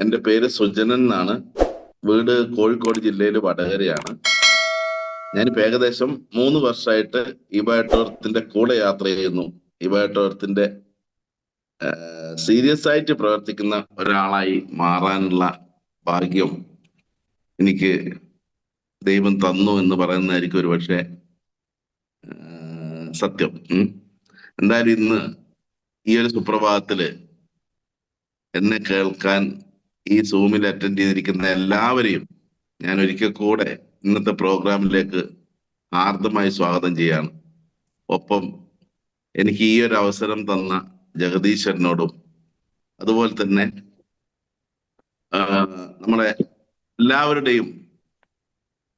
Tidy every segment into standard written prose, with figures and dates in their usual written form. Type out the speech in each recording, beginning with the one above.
എൻ്റെ പേര് സുജനൻ എന്നാണ്. വീട് കോഴിക്കോട് ജില്ലയിൽ വടകരയാണ്. ഞാനിപ്പോ ഏകദേശം 3 വർഷമായിട്ട് ഇബാറ്റോർത്തിന്റെ കൂടെ യാത്ര ചെയ്യുന്നു. ഇബാറ്റോർത്തിന്റെ സീരിയസ് ആയിട്ട് പ്രവർത്തിക്കുന്ന ഒരാളായി മാറാനുള്ള ഭാഗ്യം എനിക്ക് ദൈവം തന്നു എന്ന് പറയുന്നതായിരിക്കും ഒരു പക്ഷേ സത്യം. എന്തായാലും ഇന്ന് ഈ ഒരു സുപ്രഭാതത്തില് എന്നെ കേൾക്കാൻ ഈ സൂമിൽ അറ്റൻഡ് ചെയ്തിരിക്കുന്ന എല്ലാവരെയും ഞാൻ ഒരിക്കൽ കൂടെ ഇന്നത്തെ പ്രോഗ്രാമിലേക്ക് ആർദ്രമായി സ്വാഗതം ചെയ്യാണ്. ഒപ്പം എനിക്ക് ഈ ഒരു അവസരം തന്ന ജഗദീശ്വരനോടും അതുപോലെ തന്നെ നമ്മളെ എല്ലാവരുടെയും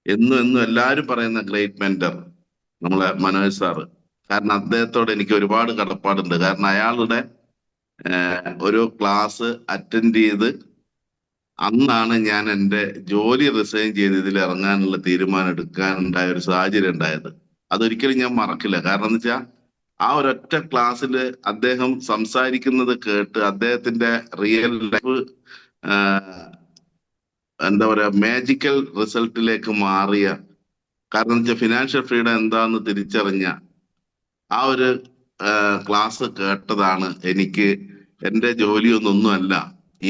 എന്നും എല്ലാവരും പറയുന്ന ഗ്രേറ്റ് മെന്റർ നമ്മളെ മനോജ് സാറ്. കാരണം അദ്ദേഹത്തോട് എനിക്ക് ഒരുപാട് കടപ്പാടുണ്ട്. കാരണം അയാളുടെ ഒരു ക്ലാസ് അറ്റൻഡ് ചെയ്ത് അന്നാണ് ഞാൻ എൻ്റെ ജോലി റിസൈൻ ചെയ്ത് ഇതിൽ ഇറങ്ങാനുള്ള തീരുമാനം എടുക്കാനുണ്ടായ ഒരു സാഹചര്യം ഉണ്ടായത്. അതൊരിക്കലും ഞാൻ മറക്കില്ല. കാരണം എന്ന് വെച്ചാൽ ആ ഒരൊറ്റ ക്ലാസ്സിൽ അദ്ദേഹം സംസാരിക്കുന്നത് കേട്ട് അദ്ദേഹത്തിന്റെ റിയൽ ലൈഫ് എന്താ പറയാ മാജിക്കൽ റിസൾട്ടിലേക്ക് മാറിയ, കാരണം വെച്ചാൽ ഫിനാൻഷ്യൽ ഫ്രീഡം എന്താന്ന് തിരിച്ചറിഞ്ഞ ആ ഒരു ക്ലാസ് കേട്ടതാണ് എനിക്ക് എൻ്റെ ജോലിയൊന്നൊന്നുമല്ല,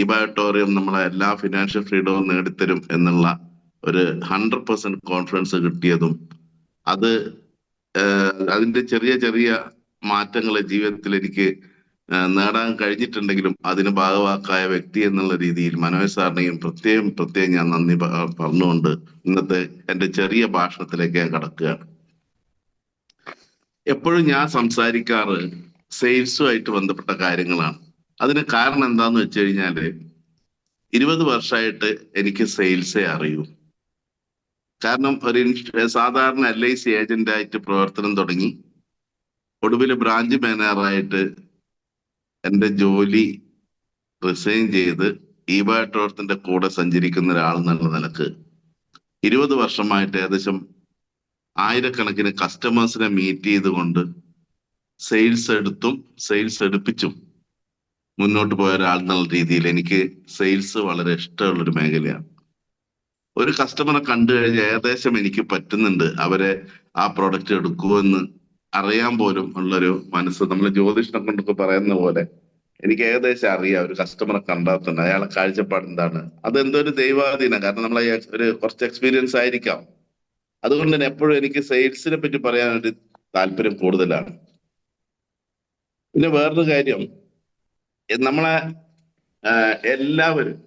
ഇബാറ്റോറിയം നമ്മളെ എല്ലാ ഫിനാൻഷ്യൽ ഫ്രീഡവും നേടിത്തരും എന്നുള്ള ഒരു 100% കോൺഫിഡൻസ് കിട്ടിയതും അത് അതിന്റെ ചെറിയ ചെറിയ മാറ്റങ്ങൾ ജീവിതത്തിൽ എനിക്ക് നേടാൻ കഴിഞ്ഞിട്ടുണ്ടെങ്കിലും അതിന് ഭാഗവാക്കായ വ്യക്തി എന്നുള്ള രീതിയിൽ മനോജ് സാറിനെയും പ്രത്യേകം ഞാൻ നന്ദി പറഞ്ഞുകൊണ്ട് ഇന്നത്തെ എൻ്റെ ചെറിയ ഭാഷണത്തിലേക്ക് ഞാൻ കടക്കുകയാണ്. എപ്പോഴും ഞാൻ സംസാരിക്കാറ് സെയിൽസുമായിട്ട് ബന്ധപ്പെട്ട കാര്യങ്ങളാണ്. അതിന് കാരണം എന്താന്ന് വെച്ച് കഴിഞ്ഞാല് 20 വർഷമായിട്ട് എനിക്ക് സെയിൽസേ അറിയൂ. കാരണം ഒരു സാധാരണ LIC ഏജന്റായിട്ട് പ്രവർത്തനം തുടങ്ങി ഒടുവിൽ ബ്രാഞ്ച് മാനേജറായിട്ട് എൻ്റെ ജോലി റിസൈൻ ചെയ്ത് ഇബാറ്റോർത്തിന്റെ കൂടെ സഞ്ചരിക്കുന്ന ഒരാൾ എന്നുള്ള നിലക്ക് 20 വർഷമായിട്ട് ഏകദേശം ആയിരക്കണക്കിന് കസ്റ്റമേഴ്സിനെ മീറ്റ് ചെയ്തുകൊണ്ട് സെയിൽസ് എടുത്തും സെയിൽസ് എടുപ്പിച്ചും മുന്നോട്ട് പോയ ഒരാൾ എന്നുള്ള രീതിയിൽ എനിക്ക് സെയിൽസ് വളരെ ഇഷ്ടമുള്ളൊരു മേഖലയാണ്. ഒരു കസ്റ്റമറെ കണ്ടു കഴിഞ്ഞാൽ ഏകദേശം എനിക്ക് പറ്റുന്നുണ്ട് അവരെ ആ പ്രൊഡക്റ്റ് എടുക്കുമെന്ന് അറിയാൻ പോലും ഉള്ളൊരു മനസ്സ്. നമ്മൾ ജ്യോതിഷനെ കൊണ്ടൊക്കെ പറയുന്ന പോലെ എനിക്ക് ഏകദേശം അറിയാം ഒരു കസ്റ്റമറെ കണ്ടാൽ തന്നെ അയാളെ കാഴ്ചപ്പാട് എന്താണ്. അതെന്തോ ഒരു ദൈവാധീനം. കാരണം നമ്മളെ ഒരു കുറച്ച് എക്സ്പീരിയൻസ് ആയിരിക്കാം. അതുകൊണ്ട് തന്നെ എപ്പോഴും എനിക്ക് സെയിൽസിനെ പറ്റി പറയാൻ ഒരു താല്പര്യം കൂടുതലാണ്. പിന്നെ വേറൊരു കാര്യം, നമ്മളെ എല്ലാവരും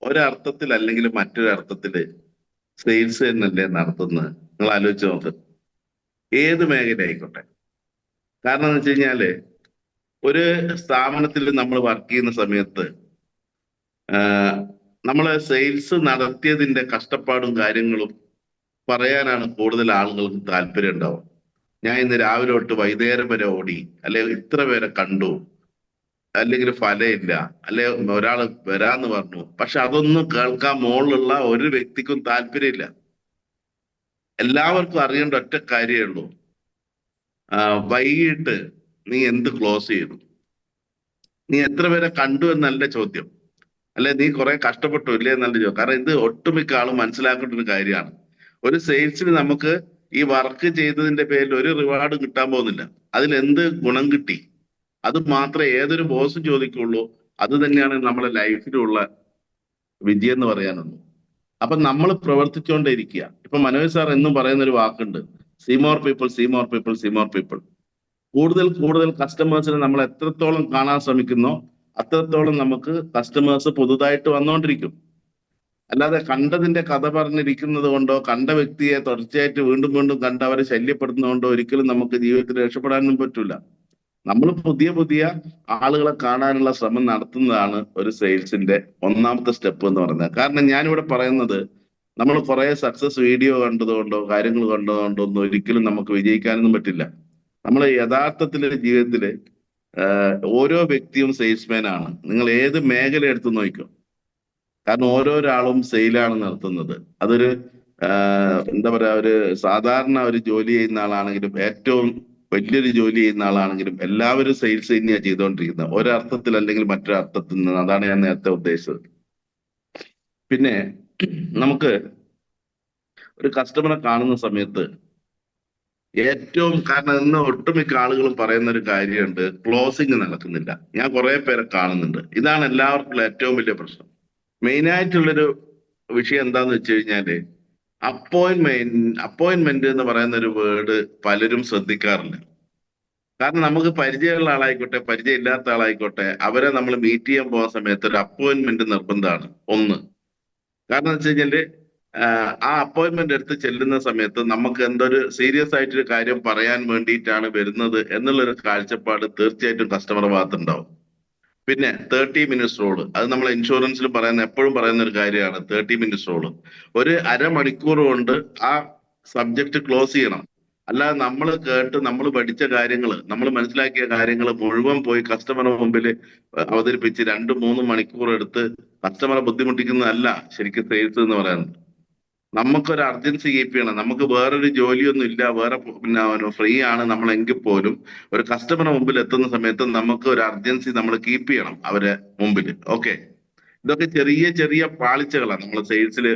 ഒരർത്ഥത്തിൽ അല്ലെങ്കിൽ മറ്റൊരു അർത്ഥത്തില് സെയിൽസ് തന്നെയല്ലേ നടത്തുന്നത്. നിങ്ങൾ ആലോചിച്ച് നോക്ക്, ഏത് മേഖല ആയിക്കോട്ടെ. കാരണം എന്ന് വെച്ച് കഴിഞ്ഞാല് ഒരു സ്ഥാപനത്തിൽ നമ്മൾ വർക്ക് ചെയ്യുന്ന സമയത്ത് നമ്മള് സെയിൽസ് നടത്തിയതിന്റെ കഷ്ടപ്പാടും കാര്യങ്ങളും പറയാനാണ് കൂടുതൽ ആളുകൾക്ക് താല്പര്യം ഉണ്ടാവും. ഞാൻ ഇന്ന് രാവിലെ തൊട്ട് വൈകുന്നേരം വരെ ഓടി, അല്ലെ ഇത്ര പേരെ കണ്ടു, അല്ലെങ്കിൽ ഫലമില്ല, അല്ലെ ഒരാൾ വരാന്ന് പറഞ്ഞു. പക്ഷെ അതൊന്നും കേൾക്കാൻ മുകളിലുള്ള ഒരു വ്യക്തിക്കും താല്പര്യമില്ല. എല്ലാവർക്കും അറിയേണ്ട ഒറ്റ കാര്യമേ ഉള്ളൂ, വൈകിട്ട് നീ എന്ത് ക്ലോസ് ചെയ്തു, നീ എത്ര പേരെ കണ്ടു എന്നല്ല ചോദ്യം, അല്ലെ നീ കുറെ കഷ്ടപ്പെട്ടു ഇല്ലേ എന്നല്ല ചോദ്യം. കാരണം ഇത് ഒട്ടുമിക്ക ആളും മനസ്സിലാക്കേണ്ട ഒരു കാര്യമാണ്. ഒരു സെയിൽസിന് നമുക്ക് ഈ വർക്ക് ചെയ്തതിന്റെ പേരിൽ ഒരു റിവാർഡ് കിട്ടാൻ പോകുന്നില്ല. അതിൽ എന്ത് ഗുണം കിട്ടി അത് മാത്രമേ ഏതൊരു ബോസും ചോദിക്കുള്ളൂ. അത് തന്നെയാണ് നമ്മുടെ ലൈഫിലുള്ള വിജയം എന്ന് പറയാനുള്ളൂ. അപ്പൊ നമ്മൾ പ്രവർത്തിച്ചുകൊണ്ടേയിരിക്കുക. ഇപ്പൊ മനോജ് സാർ എന്നും പറയുന്ന ഒരു വാക്കുണ്ട്, see more people, see more people, see more people. കൂടുതൽ കസ്റ്റമേഴ്സിനെ നമ്മൾ എത്രത്തോളം കാണാൻ ശ്രമിക്കുന്നോ അത്രത്തോളം നമുക്ക് കസ്റ്റമേഴ്സ് പുതുതായിട്ട് വന്നുകൊണ്ടിരിക്കും. അല്ലാതെ കണ്ടതിന്റെ കഥ പറഞ്ഞിരിക്കുന്നത് കൊണ്ടോ കണ്ട വ്യക്തിയെ തുടർച്ചയായിട്ട് വീണ്ടും വീണ്ടും കണ്ട് അവരെ ശല്യപ്പെടുത്തുന്നതുകൊണ്ടോ ഒരിക്കലും നമുക്ക് ജീവിതത്തിൽ രക്ഷപ്പെടാനും പറ്റൂല. നമ്മൾ പുതിയ ആളുകളെ കാണാനുള്ള ശ്രമം നടത്തുന്നതാണ് ഒരു സെയിൽസിന്റെ ഒന്നാമത്തെ സ്റ്റെപ്പ് എന്ന് പറയുന്നത്. കാരണം ഞാനിവിടെ പറയുന്നത് നമ്മൾ കുറെ സക്സസ് വീഡിയോ കണ്ടതുകൊണ്ടോ കാര്യങ്ങൾ കണ്ടതുകൊണ്ടോ ഒന്നും ഒരിക്കലും നമുക്ക് വിജയിക്കാനൊന്നും പറ്റില്ല. നമ്മൾ യഥാർത്ഥത്തിൽ ജീവിതത്തില് ഓരോ വ്യക്തിയും സെയിൽസ്മാൻ ആണ്. നിങ്ങൾ ഏത് മേഖല എടുത്തു നോക്കിക്കോ. കാരണം ഓരോരാളും സെയിലാണ് നടത്തുന്നത്. അതൊരു എന്താ പറയാ, ഒരു സാധാരണ ഒരു ജോലി ചെയ്യുന്ന ആളാണെങ്കിലും ഏറ്റവും വലിയൊരു ജോലി ചെയ്യുന്ന ആളാണെങ്കിലും എല്ലാവരും സെയിൽസ് തന്നെയാണ് ചെയ്തുകൊണ്ടിരിക്കുന്നത്, ഒരർത്ഥത്തിൽ അല്ലെങ്കിൽ മറ്റൊരർത്ഥത്തിൽ നിന്ന്. അതാണ് ഞാൻ നേരത്തെ ഉദ്ദേശിച്ചത്. പിന്നെ നമുക്ക് ഒരു കസ്റ്റമറെ കാണുന്ന സമയത്ത് ഏറ്റവും, കാരണം ഇന്ന് ഒട്ടുമിക്ക ആളുകളും പറയുന്ന ഒരു കാര്യമുണ്ട്, ക്ലോസിങ് നടക്കുന്നില്ല. ഞാൻ കുറെ പേരെ കാണുന്നുണ്ട്. ഇതാണ് എല്ലാവർക്കും ഏറ്റവും വലിയ പ്രശ്നം. മെയിൻ ആയിട്ടുള്ളൊരു വിഷയം എന്താന്ന് വെച്ച് കഴിഞ്ഞാല് അപ്പോയിന്റ്മെന്റ് എന്ന് പറയുന്ന ഒരു വേർഡ് പലരും ശ്രദ്ധിക്കാറില്ല. കാരണം നമുക്ക് പരിചയമുള്ള ആളായിക്കോട്ടെ പരിചയമില്ലാത്ത ആളായിക്കോട്ടെ അവരെ നമ്മൾ മീറ്റ് ചെയ്യാൻ പോകുന്ന സമയത്ത് ഒരു അപ്പോയിന്റ്മെന്റ് നിർബന്ധമാണ്. ഒന്ന്, കാരണം എന്ന് വെച്ച് കഴിഞ്ഞാല് ആ അപ്പോയിന്റ്മെന്റ് എടുത്ത് ചെല്ലുന്ന സമയത്ത് നമുക്ക് എന്തൊരു സീരിയസ് ആയിട്ടൊരു കാര്യം പറയാൻ വേണ്ടിയിട്ടാണ് വരുന്നത് എന്നുള്ളൊരു കാഴ്ചപ്പാട് തീർച്ചയായിട്ടും കസ്റ്റമർ ഭാഗത്തുണ്ടാവും. പിന്നെ 30 മിനിറ്റ്സ് റോള്, അത് നമ്മൾ ഇൻഷുറൻസിൽ പറയുന്ന എപ്പോഴും പറയുന്ന ഒരു കാര്യമാണ്. 30 മിനിറ്റ്സ് റോള് ഒരു അരമണിക്കൂർ കൊണ്ട് ആ സബ്ജക്ട് ക്ലോസ് ചെയ്യണം. അല്ലാതെ നമ്മൾ കേട്ട് നമ്മൾ പഠിച്ച കാര്യങ്ങൾ, നമ്മൾ മനസ്സിലാക്കിയ കാര്യങ്ങൾ മുഴുവൻ പോയി കസ്റ്റമറുടെ മുമ്പിൽ അവതരിപ്പിച്ച് 2-3 മണിക്കൂർ എടുത്ത് കസ്റ്റമറെ ബുദ്ധിമുട്ടിക്കുന്നതല്ല ശരിക്കും സെയിൽസ് എന്ന് പറയുന്നത്. നമുക്കൊരു അർജൻസി കീപ്പ് ചെയ്യണം. നമുക്ക് വേറൊരു ജോലിയൊന്നും ഇല്ല, വേറെ പിന്നെ ഫ്രീ ആണ് നമ്മളെങ്കിൽ പോലും ഒരു കസ്റ്റമറുടെ മുമ്പിൽ എത്തുന്ന സമയത്ത് നമുക്ക് ഒരു അർജൻസി നമ്മൾ കീപ്പ് ചെയ്യണം അവരെ മുമ്പിൽ. ഓക്കെ, ഇതൊക്കെ ചെറിയ ചെറിയ പാളിച്ചകളാണ് നമ്മൾ സെയിൽസിൽ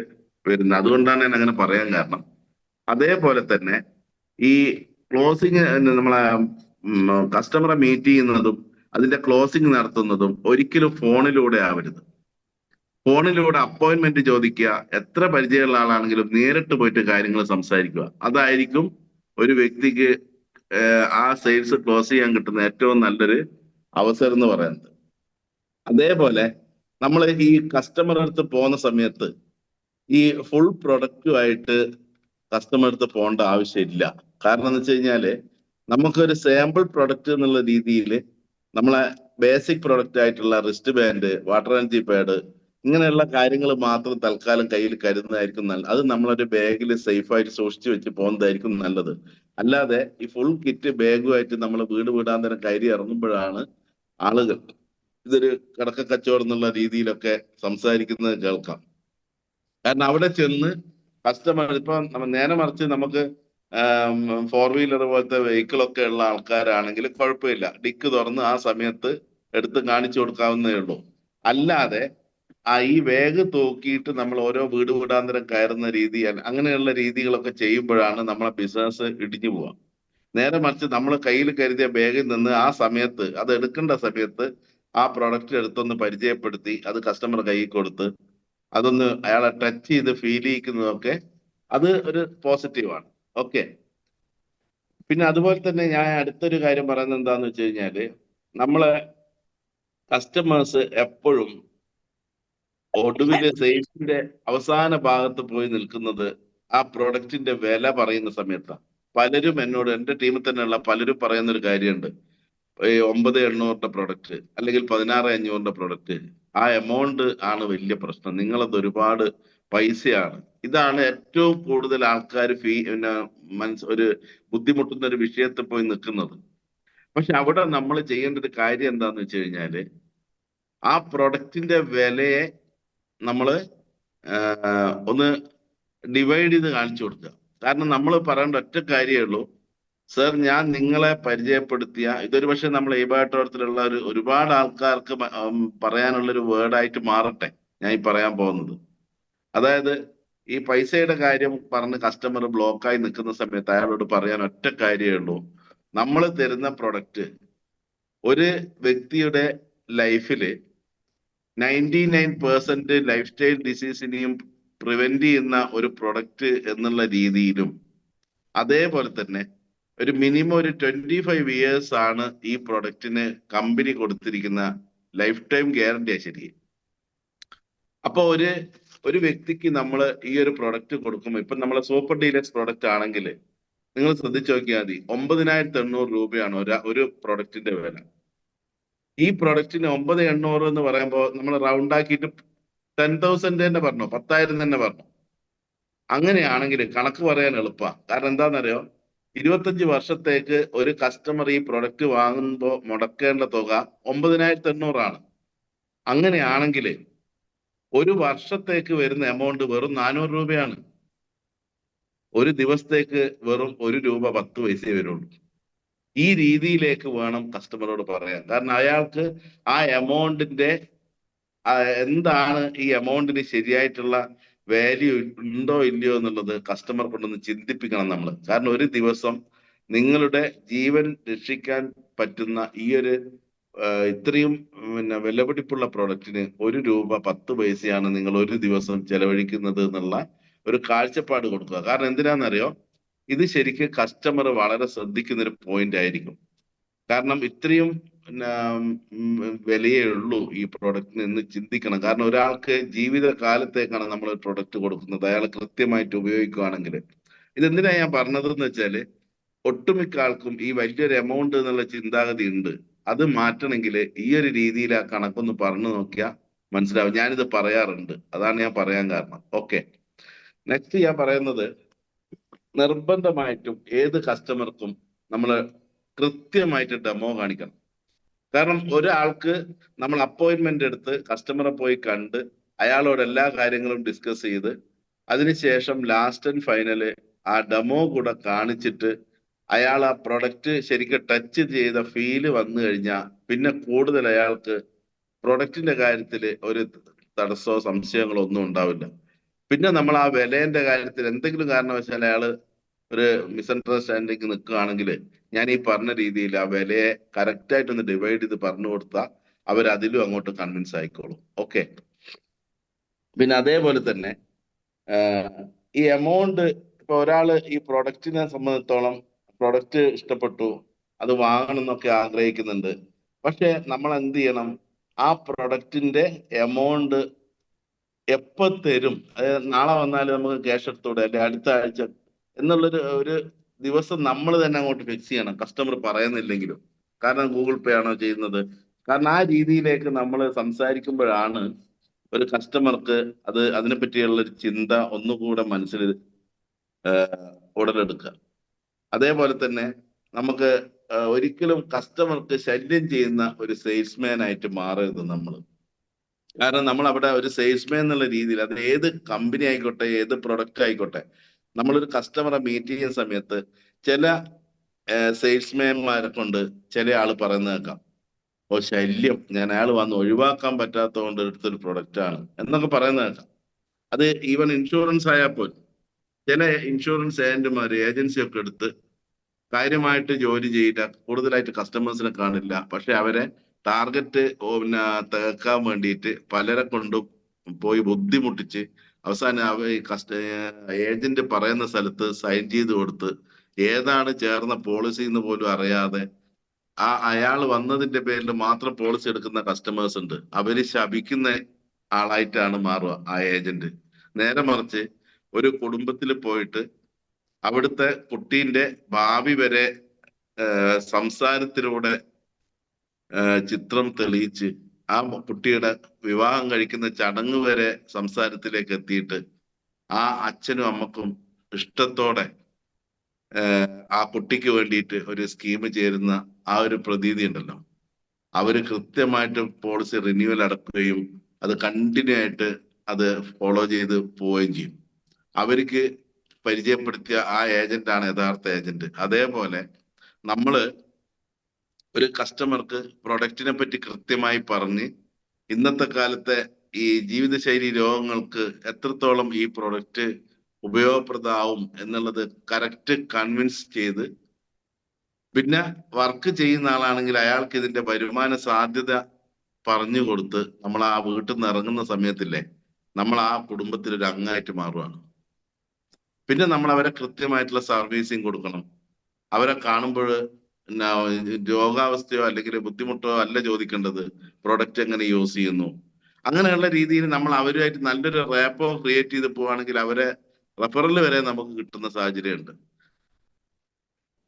വരുന്നത്. അതുകൊണ്ടാണ് ഞാൻ അങ്ങനെ പറയാൻ കാരണം. അതേപോലെ തന്നെ ഈ ക്ലോസിങ്, നമ്മളെ കസ്റ്റമറെ മീറ്റ് ചെയ്യുന്നതും അതിന്റെ ക്ലോസിങ് നടത്തുന്നതും ഒരിക്കലും ഫോണിലൂടെ ആവരുത്. ഫോണിലൂടെ അപ്പോയിന്റ്മെന്റ് ചോദിക്കുക, എത്ര പരിചയമുള്ള ആളാണെങ്കിലും നേരിട്ട് പോയിട്ട് കാര്യങ്ങൾ സംസാരിക്കുക. അതായിരിക്കും ഒരു വ്യക്തിക്ക് ആ സെയിൽസ് ക്ലോസ് ചെയ്യാൻ കിട്ടുന്ന ഏറ്റവും നല്ലൊരു അവസരം എന്ന് പറയുന്നത്. അതേപോലെ നമ്മൾ ഈ കസ്റ്റമർ അടുത്ത് പോകുന്ന സമയത്ത് ഈ ഫുൾ പ്രൊഡക്റ്റുമായിട്ട് കസ്റ്റമർ അടുത്ത് പോകേണ്ട ആവശ്യമില്ല. കാരണം എന്ന് വെച്ച് കഴിഞ്ഞാല് നമുക്കൊരു സാമ്പിൾ പ്രൊഡക്റ്റ് എന്നുള്ള രീതിയിൽ നമ്മളെ ബേസിക് പ്രൊഡക്റ്റ് ആയിട്ടുള്ള wrist band, water energy pad, ഇങ്ങനെയുള്ള കാര്യങ്ങൾ മാത്രം തൽക്കാലം കയ്യിൽ കരുതുന്നതായിരിക്കും നല്ലത്. അത് നമ്മളൊരു ബാഗിൽ സേഫ് ആയിട്ട് സൂക്ഷിച്ചു വെച്ച് പോകുന്നതായിരിക്കും നല്ലത്. അല്ലാതെ ഈ ഫുൾ കിറ്റ് ബാഗുമായിട്ട് നമ്മൾ വീട് വീടാന്തരം കയറി ഇറങ്ങുമ്പോഴാണ് ആളുകൾ ഇതൊരു കടക്ക കച്ചവടം എന്നുള്ള രീതിയിലൊക്കെ സംസാരിക്കുന്നത് കേൾക്കാം. കാരണം അവിടെ ചെന്ന് കസ്റ്റമർ, ഇപ്പൊ നേരെ മറിച്ച് നമുക്ക് 4 വീലർ പോലത്തെ വെഹിക്കിൾ ഒക്കെ ഉള്ള ആൾക്കാരാണെങ്കിൽ കുഴപ്പമില്ല, ഡിക്ക് തുറന്ന് ആ സമയത്ത് എടുത്ത് കാണിച്ചു കൊടുക്കാവുന്നേ ഉള്ളൂ. അല്ലാതെ ഈ ബാഗ് തൂക്കിയിട്ട് നമ്മൾ ഓരോ വീട് വീടാന്തരം കയറുന്ന രീതി, അങ്ങനെയുള്ള രീതികളൊക്കെ ചെയ്യുമ്പോഴാണ് നമ്മളെ ബിസിനസ് ഇടിഞ്ഞു പോവുക. നേരെ മറിച്ച് നമ്മൾ കയ്യിൽ കരുതിയ ബാഗിൽ നിന്ന് ആ സമയത്ത് അത് എടുക്കേണ്ട സമയത്ത് ആ പ്രൊഡക്റ്റ് എടുത്തൊന്ന് പരിചയപ്പെടുത്തി അത് കസ്റ്റമർ കയ്യിൽ കൊടുത്ത് അതൊന്ന് അയാളെ ടച്ച് ചെയ്ത് ഫീൽ ചെയ്യിക്കുന്നതൊക്കെ അത് ഒരു പോസിറ്റീവാണ്. ഓക്കെ, പിന്നെ അതുപോലെ തന്നെ ഞാൻ അടുത്തൊരു കാര്യം പറയുന്നത് എന്താന്ന് വെച്ച് കഴിഞ്ഞാല് നമ്മളെ കസ്റ്റമേഴ്സ് എപ്പോഴും ഒടുവില് സെയിൽസിന്റെ അവസാന ഭാഗത്ത് പോയി നിൽക്കുന്നത് ആ പ്രൊഡക്റ്റിന്റെ വില പറയുന്ന സമയത്താണ്. പലരും എന്നോട്, എന്റെ ടീമിൽ തന്നെയുള്ള പലരും പറയുന്ന ഒരു കാര്യമുണ്ട്, ഈ 9,800 പ്രൊഡക്റ്റ് അല്ലെങ്കിൽ 16,500 പ്രൊഡക്റ്റ്, ആ എമൗണ്ട് ആണ് വലിയ പ്രശ്നം, നിങ്ങളത് ഒരുപാട് പൈസയാണ്. ഇതാണ് ഏറ്റവും കൂടുതൽ ആൾക്കാർ പിന്നെ ഒരു ബുദ്ധിമുട്ടുന്ന ഒരു വിഷയത്തിൽ പോയി നിൽക്കുന്നത്. പക്ഷെ അവിടെ നമ്മൾ ചെയ്യേണ്ട ഒരു കാര്യം എന്താന്ന് വെച്ച് കഴിഞ്ഞാല് ആ പ്രൊഡക്റ്റിന്റെ വിലയെ നമ്മള് ഒന്ന് ഡിവൈഡ് ചെയ്ത് കാണിച്ചു കൊടുക്കുക. കാരണം നമ്മൾ പറയേണ്ട ഒറ്റ കാര്യമേ ഉള്ളൂ, സർ ഞാൻ നിങ്ങളെ പരിചയപ്പെടുത്തിയ, ഇതൊരു പക്ഷെ നമ്മൾ ഈ ഭാഗത്തിലുള്ള ഒരുപാട് ആൾക്കാർക്ക് പറയാനുള്ള ഒരു വേർഡായിട്ട് മാറട്ടെ ഞാൻ ഈ പറയാൻ പോകുന്നത്. അതായത് ഈ പൈസയുടെ കാര്യം പറഞ്ഞ് കസ്റ്റമർ ബ്ലോക്കായി നിൽക്കുന്ന സമയത്ത് അയാളോട് പറയാൻ ഒറ്റ കാര്യമേ ഉള്ളൂ, നമ്മൾ തരുന്ന പ്രൊഡക്റ്റ് ഒരു വ്യക്തിയുടെ ലൈഫില് 99% ലൈഫ് സ്റ്റൈൽ ഡിസീസിനെയും പ്രിവെന്റ് ചെയ്യുന്ന ഒരു പ്രൊഡക്റ്റ് എന്നുള്ള രീതിയിലും, അതേപോലെ തന്നെ ഒരു മിനിമം ഒരു 25 ഇയേഴ്സ് ആണ് ഈ പ്രൊഡക്റ്റിന് കമ്പനി കൊടുത്തിരിക്കുന്ന ലൈഫ് ടൈം ഗ്യാരണ്ടി. ശരി, അപ്പൊ ഒരു വ്യക്തിക്ക് നമ്മൾ ഈ ഒരു പ്രൊഡക്റ്റ് കൊടുക്കുമ്പോൾ, ഇപ്പൊ നമ്മളെ സൂപ്പർ ഡീലക്സ് പ്രൊഡക്റ്റ് ആണെങ്കിൽ നിങ്ങൾ ശ്രദ്ധിച്ചു നോക്കിയാൽ മതി, 9,800 രൂപയാണ് ഒരു പ്രൊഡക്റ്റിന്റെ വില. ഈ പ്രൊഡക്റ്റിന് 9,800 എന്ന് പറയുമ്പോൾ നമ്മൾ റൗണ്ട് ആക്കിയിട്ട് 10,000 തന്നെ പറഞ്ഞു, 10,000 തന്നെ പറഞ്ഞു. അങ്ങനെയാണെങ്കിൽ കണക്ക് പറയാൻ എളുപ്പമാണ്. കാരണം എന്താണെന്നറിയോ, 25 വർഷത്തേക്ക് ഒരു കസ്റ്റമർ ഈ പ്രൊഡക്റ്റ് വാങ്ങുമ്പോൾ മുടക്കേണ്ട തുക 9,800 ആണ്. അങ്ങനെയാണെങ്കിൽ ഒരു വർഷത്തേക്ക് വരുന്ന എമൗണ്ട് വെറും 400 രൂപയാണ്. ഒരു ദിവസത്തേക്ക് വെറും 1 രൂപ 10 പൈസയെ വരുള്ളൂ. ഈ രീതിയിലേക്ക് വേണം കസ്റ്റമറോട് പറയാൻ. കാരണം അയാൾക്ക് ആ എമൗണ്ടിന്റെ എന്താണ് ഈ എമൗണ്ടിന് ശരിയായിട്ടുള്ള വാല്യൂ ഉണ്ടോ ഇല്ലയോ എന്നുള്ളത് കസ്റ്റമർ കൊണ്ടൊന്ന് ചിന്തിപ്പിക്കണം നമ്മൾ. കാരണം ഒരു ദിവസം നിങ്ങളുടെ ജീവൻ രക്ഷിക്കാൻ പറ്റുന്ന ഈ ഒരു ഇത്രയും പിന്നെ വിലപിടിപ്പുള്ള പ്രൊഡക്റ്റിന് 1 രൂപ 10 പൈസയാണ് നിങ്ങൾ ഒരു ദിവസം ചെലവഴിക്കുന്നത് എന്നുള്ള ഒരു കാഴ്ചപ്പാട് കൊടുക്കുക. കാരണം എന്തിനാണെന്നറിയോ, ഇത് ശരിക്കും കസ്റ്റമർ വളരെ ശ്രദ്ധിക്കുന്ന ഒരു പോയിന്റ് ആയിരിക്കും. കാരണം ഇത്രയും വിലയേ ഉള്ളൂ ഈ പ്രൊഡക്റ്റിന് എന്ന് ചിന്തിക്കണം. കാരണം ഒരാൾക്ക് ജീവിതകാലത്തേക്കാണ് നമ്മൾ പ്രൊഡക്റ്റ് കൊടുക്കുന്നത്, അയാൾ കൃത്യമായിട്ട് ഉപയോഗിക്കുകയാണെങ്കിൽ. ഇതെന്തിനാ ഞാൻ പറഞ്ഞതെന്ന് വെച്ചാല്, ഒട്ടുമിക്ക ആൾക്കും ഈ വലിയൊരു എമൗണ്ട് എന്നുള്ള ചിന്താഗതി ഉണ്ട്. അത് മാറ്റണമെങ്കിൽ ഈ ഒരു രീതിയിൽ ആ കണക്കൊന്ന് പറഞ്ഞു നോക്കിയാൽ മനസ്സിലാവും. ഞാനിത് പറയാറുണ്ട്, അതാണ് ഞാൻ പറയാൻ കാരണം. ഓക്കെ, നെക്സ്റ്റ് ഞാൻ പറയുന്നത്, നിർബന്ധമായിട്ടും ഏത് കസ്റ്റമർക്കും നമ്മൾ കൃത്യമായിട്ട് ഡെമോ കാണിക്കണം. കാരണം ഒരാൾക്ക് നമ്മൾ അപ്പോയിന്റ്മെന്റ് എടുത്ത് കസ്റ്റമറെ പോയി കണ്ട് അയാളോട് എല്ലാ കാര്യങ്ങളും ഡിസ്കസ് ചെയ്ത് അതിനുശേഷം ലാസ്റ്റ് ആൻഡ് ഫൈനല് ആ ഡെമോ കൂടെ കാണിച്ചിട്ട് അയാൾ ആ പ്രൊഡക്റ്റ് ശരിക്കും ടച്ച് ചെയ്ത ഫീല് വന്നു കഴിഞ്ഞാൽ പിന്നെ കൂടുതൽ അയാൾക്ക് പ്രൊഡക്റ്റിന്റെ കാര്യത്തിൽ ഒരു തടസ്സമോ സംശയങ്ങളോ ഒന്നും ഉണ്ടാവില്ല. പിന്നെ നമ്മൾ ആ വിലേന്റെ കാര്യത്തിൽ എന്തെങ്കിലും കാരണവശാൽ അയാള് ഒരു മിസ്അണ്ടർസ്റ്റാൻഡിങ് നിൽക്കുകയാണെങ്കിൽ ഞാൻ ഈ പറഞ്ഞ രീതിയിൽ ആ വിലയെ കറക്റ്റ് ആയിട്ടൊന്ന് ഡിവൈഡ് ചെയ്ത് പറഞ്ഞു കൊടുത്താൽ അവർ അതിലും അങ്ങോട്ട് കൺവിൻസ് ആയിക്കോളും. ഓക്കെ, പിന്നെ അതേപോലെ തന്നെ ഈ എമൗണ്ട്, ഇപ്പൊ ഒരാള് ഈ പ്രൊഡക്റ്റിനെ സംബന്ധിച്ചോളം പ്രൊഡക്റ്റ് ഇഷ്ടപ്പെട്ടു, അത് വാങ്ങണം എന്നൊക്കെ ആഗ്രഹിക്കുന്നുണ്ട്. പക്ഷെ നമ്മൾ എന്ത് ചെയ്യണം, ആ പ്രൊഡക്റ്റിന്റെ എമൗണ്ട് എപ്പോ തരും, അതായത് നാളെ വന്നാൽ നമുക്ക് ക്യാഷ് എടുത്തൂടെ, അല്ലെ അടുത്ത ആഴ്ച ഒരു ദിവസം നമ്മൾ തന്നെ അങ്ങോട്ട് ഫിക്സ് ചെയ്യണം, കസ്റ്റമർ പറയുന്നില്ലെങ്കിലും. കാരണം ഗൂഗിൾ പേ ആണോ ചെയ്യുന്നത്, കാരണം ആ രീതിയിലേക്ക് നമ്മൾ സംസാരിക്കുമ്പോഴാണ് ഒരു കസ്റ്റമർക്ക് അതിനെ പറ്റിയുള്ള ഒരു ചിന്ത ഒന്നുകൂടെ മനസ്സിൽ ഉടലെടുക്കുക. അതേപോലെ തന്നെ നമുക്ക് ഒരിക്കലും കസ്റ്റമർക്ക് ശല്യം ചെയ്യുന്ന ഒരു സെയിൽസ്മാൻ ആയിട്ട് മാറരുത് നമ്മൾ. കാരണം നമ്മൾ അവിടെ ഒരു സെയിൽസ്മാൻ എന്നുള്ള രീതിയിൽ, അത് ഏത് കമ്പനി ആയിക്കോട്ടെ, ഏത് പ്രൊഡക്റ്റ് ആയിക്കോട്ടെ, നമ്മളൊരു കസ്റ്റമറെ മീറ്റ് ചെയ്യുന്ന സമയത്ത് ചില സെയിൽസ്മാൻമാരെ കൊണ്ട് ചില ആള് പറയുന്നത് കേൾക്കാം, ഓ ശല്യം, ഞാൻ അയാൾ വന്ന് ഒഴിവാക്കാൻ പറ്റാത്തത് കൊണ്ട് എടുത്തൊരു പ്രൊഡക്റ്റ് ആണ് എന്നൊക്കെ പറയുന്നത് കേൾക്കാം. അത് ഈവൻ ഇൻഷുറൻസ് ആയാൽ പോലും ചില ഇൻഷുറൻസ് ഏജന്റുമാര് ഏജൻസി ഒക്കെ എടുത്ത് കാര്യമായിട്ട് ജോലി ചെയ്യില്ല, കൂടുതലായിട്ട് കസ്റ്റമേഴ്സിനെ കാണില്ല, പക്ഷെ അവരെ ടാർഗറ്റ് പിന്നെ തേക്കാൻ വേണ്ടിയിട്ട് പലരെ കൊണ്ടും പോയി ബുദ്ധിമുട്ടിച്ച് അവസാനം ഏജന്റ് പറയുന്ന സ്ഥലത്ത് സൈൻ ചെയ്ത് കൊടുത്ത് ഏതാണ് ചേർന്ന പോളിസി എന്ന് പോലും അറിയാതെ അയാൾ വന്നതിന്റെ പേരിൽ മാത്രം പോളിസി എടുക്കുന്ന കസ്റ്റമേഴ്സ് ഉണ്ട്. അവര് ശപിക്കുന്ന ആളായിട്ടാണ് മാറുക ആ ഏജന്റ്. നേരെ മറിച്ച് ഒരു കുടുംബത്തിൽ പോയിട്ട് അവിടുത്തെ കുട്ടീന്റെ ഭാവി വരെ സംസാരത്തിലൂടെ ചിത്രം തെളിയിച്ച് ആ കുട്ടിയുടെ വിവാഹം കഴിക്കുന്ന ചടങ്ങ് വരെ സംസാരത്തിലേക്ക് എത്തിയിട്ട് ആ അച്ഛനും അമ്മക്കും ഇഷ്ടത്തോടെ ആ കുട്ടിക്ക് വേണ്ടിയിട്ട് ഒരു സ്കീം ചേരുന്ന ആ ഒരു പ്രതീതി ഉണ്ടല്ലോ, അവര് കൃത്യമായിട്ട് പോളിസി റിന്യൂവൽ അടക്കുകയും അത് കണ്ടിന്യൂ ആയിട്ട് അത് ഫോളോ ചെയ്ത് പോവുകയും ചെയ്യും. അവർക്ക് പരിചയപ്പെടുത്തിയ ആ ഏജന്റ് ആണ് യഥാർത്ഥ ഏജന്റ്. അതേപോലെ നമ്മള് ഒരു കസ്റ്റമർക്ക് പ്രൊഡക്റ്റിനെ പറ്റി കൃത്യമായി പറഞ്ഞ് ഇന്നത്തെ കാലത്തെ ഈ ജീവിതശൈലി രോഗങ്ങൾക്ക് എത്രത്തോളം ഈ പ്രൊഡക്റ്റ് ഉപയോഗപ്രദമാവും എന്നുള്ളത് കറക്റ്റ് കൺവിൻസ് ചെയ്ത്, പിന്നെ വർക്ക് ചെയ്യുന്ന ആളാണെങ്കിൽ അയാൾക്ക് ഇതിന്റെ വരുമാന സാധ്യത പറഞ്ഞു കൊടുത്ത് നമ്മൾ ആ വീട്ടിൽ നിന്ന് ഇറങ്ങുന്ന സമയത്തില്ലേ, നമ്മൾ ആ കുടുംബത്തിൽ ഒരു അംഗമായിട്ട് മാറുകയാണ്. പിന്നെ നമ്മൾ അവരെ കൃത്യമായിട്ടുള്ള സർവീസിങ് കൊടുക്കണം. അവരെ കാണുമ്പോൾ രോഗാവസ്ഥയോ അല്ലെങ്കിൽ ബുദ്ധിമുട്ടോ അല്ല ചോദിക്കേണ്ടത്, പ്രൊഡക്റ്റ് എങ്ങനെ യൂസ് ചെയ്യുന്നു, അങ്ങനെയുള്ള രീതിയിൽ നമ്മൾ അവരുമായിട്ട് നല്ലൊരു റാപ്പോ ക്രിയേറ്റ് ചെയ്ത് പോവുകയാണെങ്കിൽ അവരെ റെഫറൽ വരെ നമുക്ക് കിട്ടുന്ന സാഹചര്യമുണ്ട്.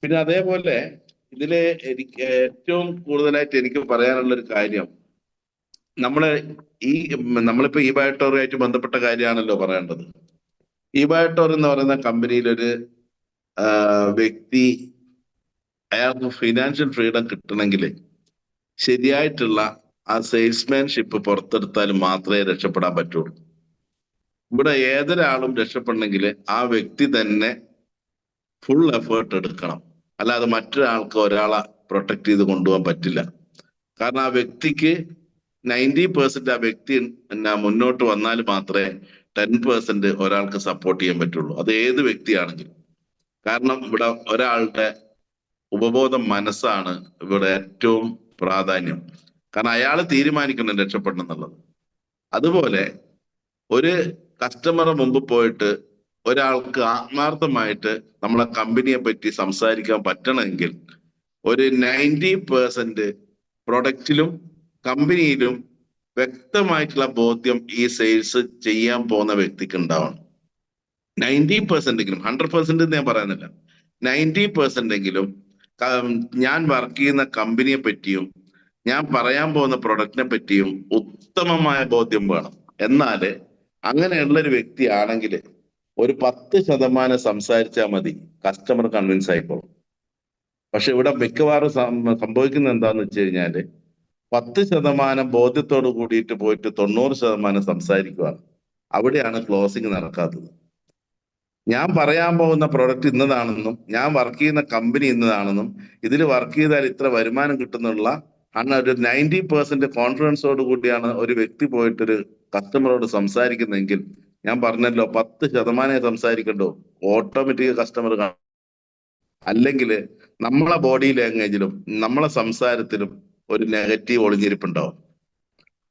പിന്നെ അതേപോലെ ഇതില് എനിക്ക് ഏറ്റവും കൂടുതലായിട്ട് എനിക്ക് പറയാനുള്ള ഒരു കാര്യം, നമ്മളിപ്പോ ഈ ബയോട്ടോറുമായിട്ട് ബന്ധപ്പെട്ട കാര്യമാണല്ലോ പറയേണ്ടത്. ഈ ബയോട്ടോർ എന്ന് പറയുന്ന കമ്പനിയിൽ ഒരു വ്യക്തി അയാൾക്ക് ഫിനാൻഷ്യൽ ഫ്രീഡം കിട്ടണമെങ്കിൽ ശരിയായിട്ടുള്ള ആ സെയിൽസ്മാൻഷിപ്പ് പുറത്തെടുത്താൽ മാത്രമേ രക്ഷപ്പെടാൻ പറ്റുള്ളൂ. ഇവിടെ ഏതൊരാളും രക്ഷപ്പെടണമെങ്കിൽ ആ വ്യക്തി തന്നെ ഫുൾ എഫേർട്ട് എടുക്കണം, അല്ലാതെ മറ്റൊരാൾക്ക് ഒരാളെ പ്രൊട്ടക്ട് ചെയ്ത് കൊണ്ടുപോകാൻ പറ്റില്ല. കാരണം ആ വ്യക്തിക്ക് 90% ആ വ്യക്തി മുന്നോട്ട് വന്നാൽ മാത്രമേ 10% ഒരാൾക്ക് സപ്പോർട്ട് ചെയ്യാൻ പറ്റുള്ളൂ. അത് ഏത് വ്യക്തിയാണെങ്കിലും. കാരണം ഇവിടെ ഒരാളുടെ ഉപബോധ മനസ്സാണ് ഇവിടെ ഏറ്റവും പ്രാധാന്യം. കാരണം അയാൾ തീരുമാനിക്കണം രക്ഷപ്പെടണം എന്നുള്ളത്. അതുപോലെ ഒരു കസ്റ്റമറെ മുമ്പ് പോയിട്ട് ഒരാൾക്ക് ആത്മാർത്ഥമായിട്ട് നമ്മളെ കമ്പനിയെ പറ്റി സംസാരിക്കാൻ പറ്റണമെങ്കിൽ ഒരു 90% പ്രൊഡക്റ്റിലും കമ്പനിയിലും വ്യക്തമായിട്ടുള്ള ബോധ്യം ഈ സെയിൽസ് ചെയ്യാൻ പോകുന്ന വ്യക്തിക്ക് ഉണ്ടാവണം. 90% 100% ഞാൻ പറയുന്നില്ല, 90% ഞാൻ വർക്ക് ചെയ്യുന്ന കമ്പനിയെ പറ്റിയും ഞാൻ പറയാൻ പോകുന്ന പ്രൊഡക്റ്റിനെ പറ്റിയും ഉത്തമമായ ബോധ്യം വേണം. എന്നാല് അങ്ങനെയുള്ള ഒരു വ്യക്തിയാണെങ്കിൽ ഒരു 10% സംസാരിച്ചാൽ മതി, കസ്റ്റമർ കൺവിൻസ് ആയിക്കോളും. പക്ഷെ ഇവിടെ മിക്കവാറും സംഭവിക്കുന്നത് എന്താന്ന് വെച്ച് കഴിഞ്ഞാല് 10% ബോധ്യത്തോട് കൂടിയിട്ട് പോയിട്ട് 90% സംസാരിക്കുകയാണ്. അവിടെയാണ് ക്ലോസിങ് നടക്കാത്തത്. ഞാൻ പറയാൻ പോകുന്ന പ്രൊഡക്റ്റ് ഇന്നതാണെന്നും ഞാൻ വർക്ക് ചെയ്യുന്ന കമ്പനി ഇന്നതാണെന്നും ഇതിൽ വർക്ക് ചെയ്താൽ ഇത്ര വരുമാനം കിട്ടുന്നുള്ള ഒരു 90% കോൺഫിഡൻസോട് കൂടിയാണ് ഒരു വ്യക്തി പോയിട്ടൊരു കസ്റ്റമറോട് സംസാരിക്കുന്നെങ്കിൽ ഞാൻ പറഞ്ഞല്ലോ 10% സംസാരിക്കണ്ടോ, ഓട്ടോമാറ്റിക് കസ്റ്റമർ. അല്ലെങ്കിൽ നമ്മളെ ബോഡി ലാംഗ്വേജിലും നമ്മളെ സംസാരത്തിലും ഒരു നെഗറ്റീവ് ഒളിഞ്ഞിരിപ്പുണ്ടാവും.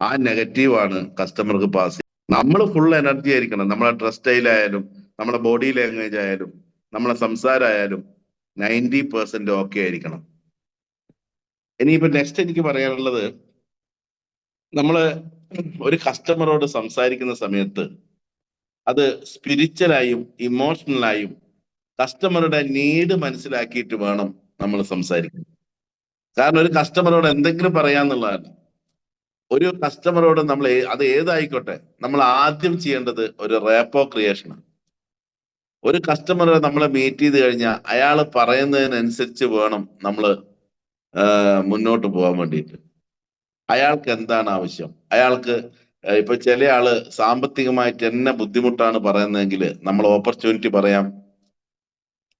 ആ നെഗറ്റീവാണ് കസ്റ്റമർക്ക് പാസ്. നമ്മൾ ഫുൾ എനർജി ആയിരിക്കണം. നമ്മളെ ഡ്രസ് സ്റ്റൈലായാലും നമ്മളെ ബോഡി ലാംഗ്വേജ് ആയാലും നമ്മളെ സംസാരമായാലും 90% ഓക്കെ ആയിരിക്കണം. ഇനിയിപ്പോ നെക്സ്റ്റ് എനിക്ക് പറയാനുള്ളത്, നമ്മള് ഒരു കസ്റ്റമറോട് സംസാരിക്കുന്ന സമയത്ത് അത് സ്പിരിച്വലായും ഇമോഷണലായും കസ്റ്റമറുടെ നീഡ് മനസ്സിലാക്കിയിട്ട് വേണം നമ്മൾ സംസാരിക്കാൻ. കാരണം ഒരു കസ്റ്റമറോട് എന്തെങ്കിലും പറയാന്നുള്ളതല്ല. ഒരു കസ്റ്റമറോട് നമ്മൾ അത് ഏതായിക്കോട്ടെ, നമ്മൾ ആദ്യം ചെയ്യേണ്ടത് ഒരു റേപ്പോ ക്രിയേഷനാണ്. ഒരു കസ്റ്റമർ നമ്മളെ മീറ്റ് ചെയ്ത് കഴിഞ്ഞാൽ അയാൾ പറയുന്നതിനനുസരിച്ച് വേണം നമ്മൾ മുന്നോട്ട് പോകാൻ വേണ്ടിയിട്ട്. അയാൾക്ക് എന്താണ് ആവശ്യം, അയാൾക്ക് ഇപ്പൊ ചില ആള് സാമ്പത്തികമായിട്ട് എന്നെ ബുദ്ധിമുട്ടാണ് പറയുന്നതെങ്കിൽ നമ്മൾ ഓപ്പർച്യൂണിറ്റി പറയാം.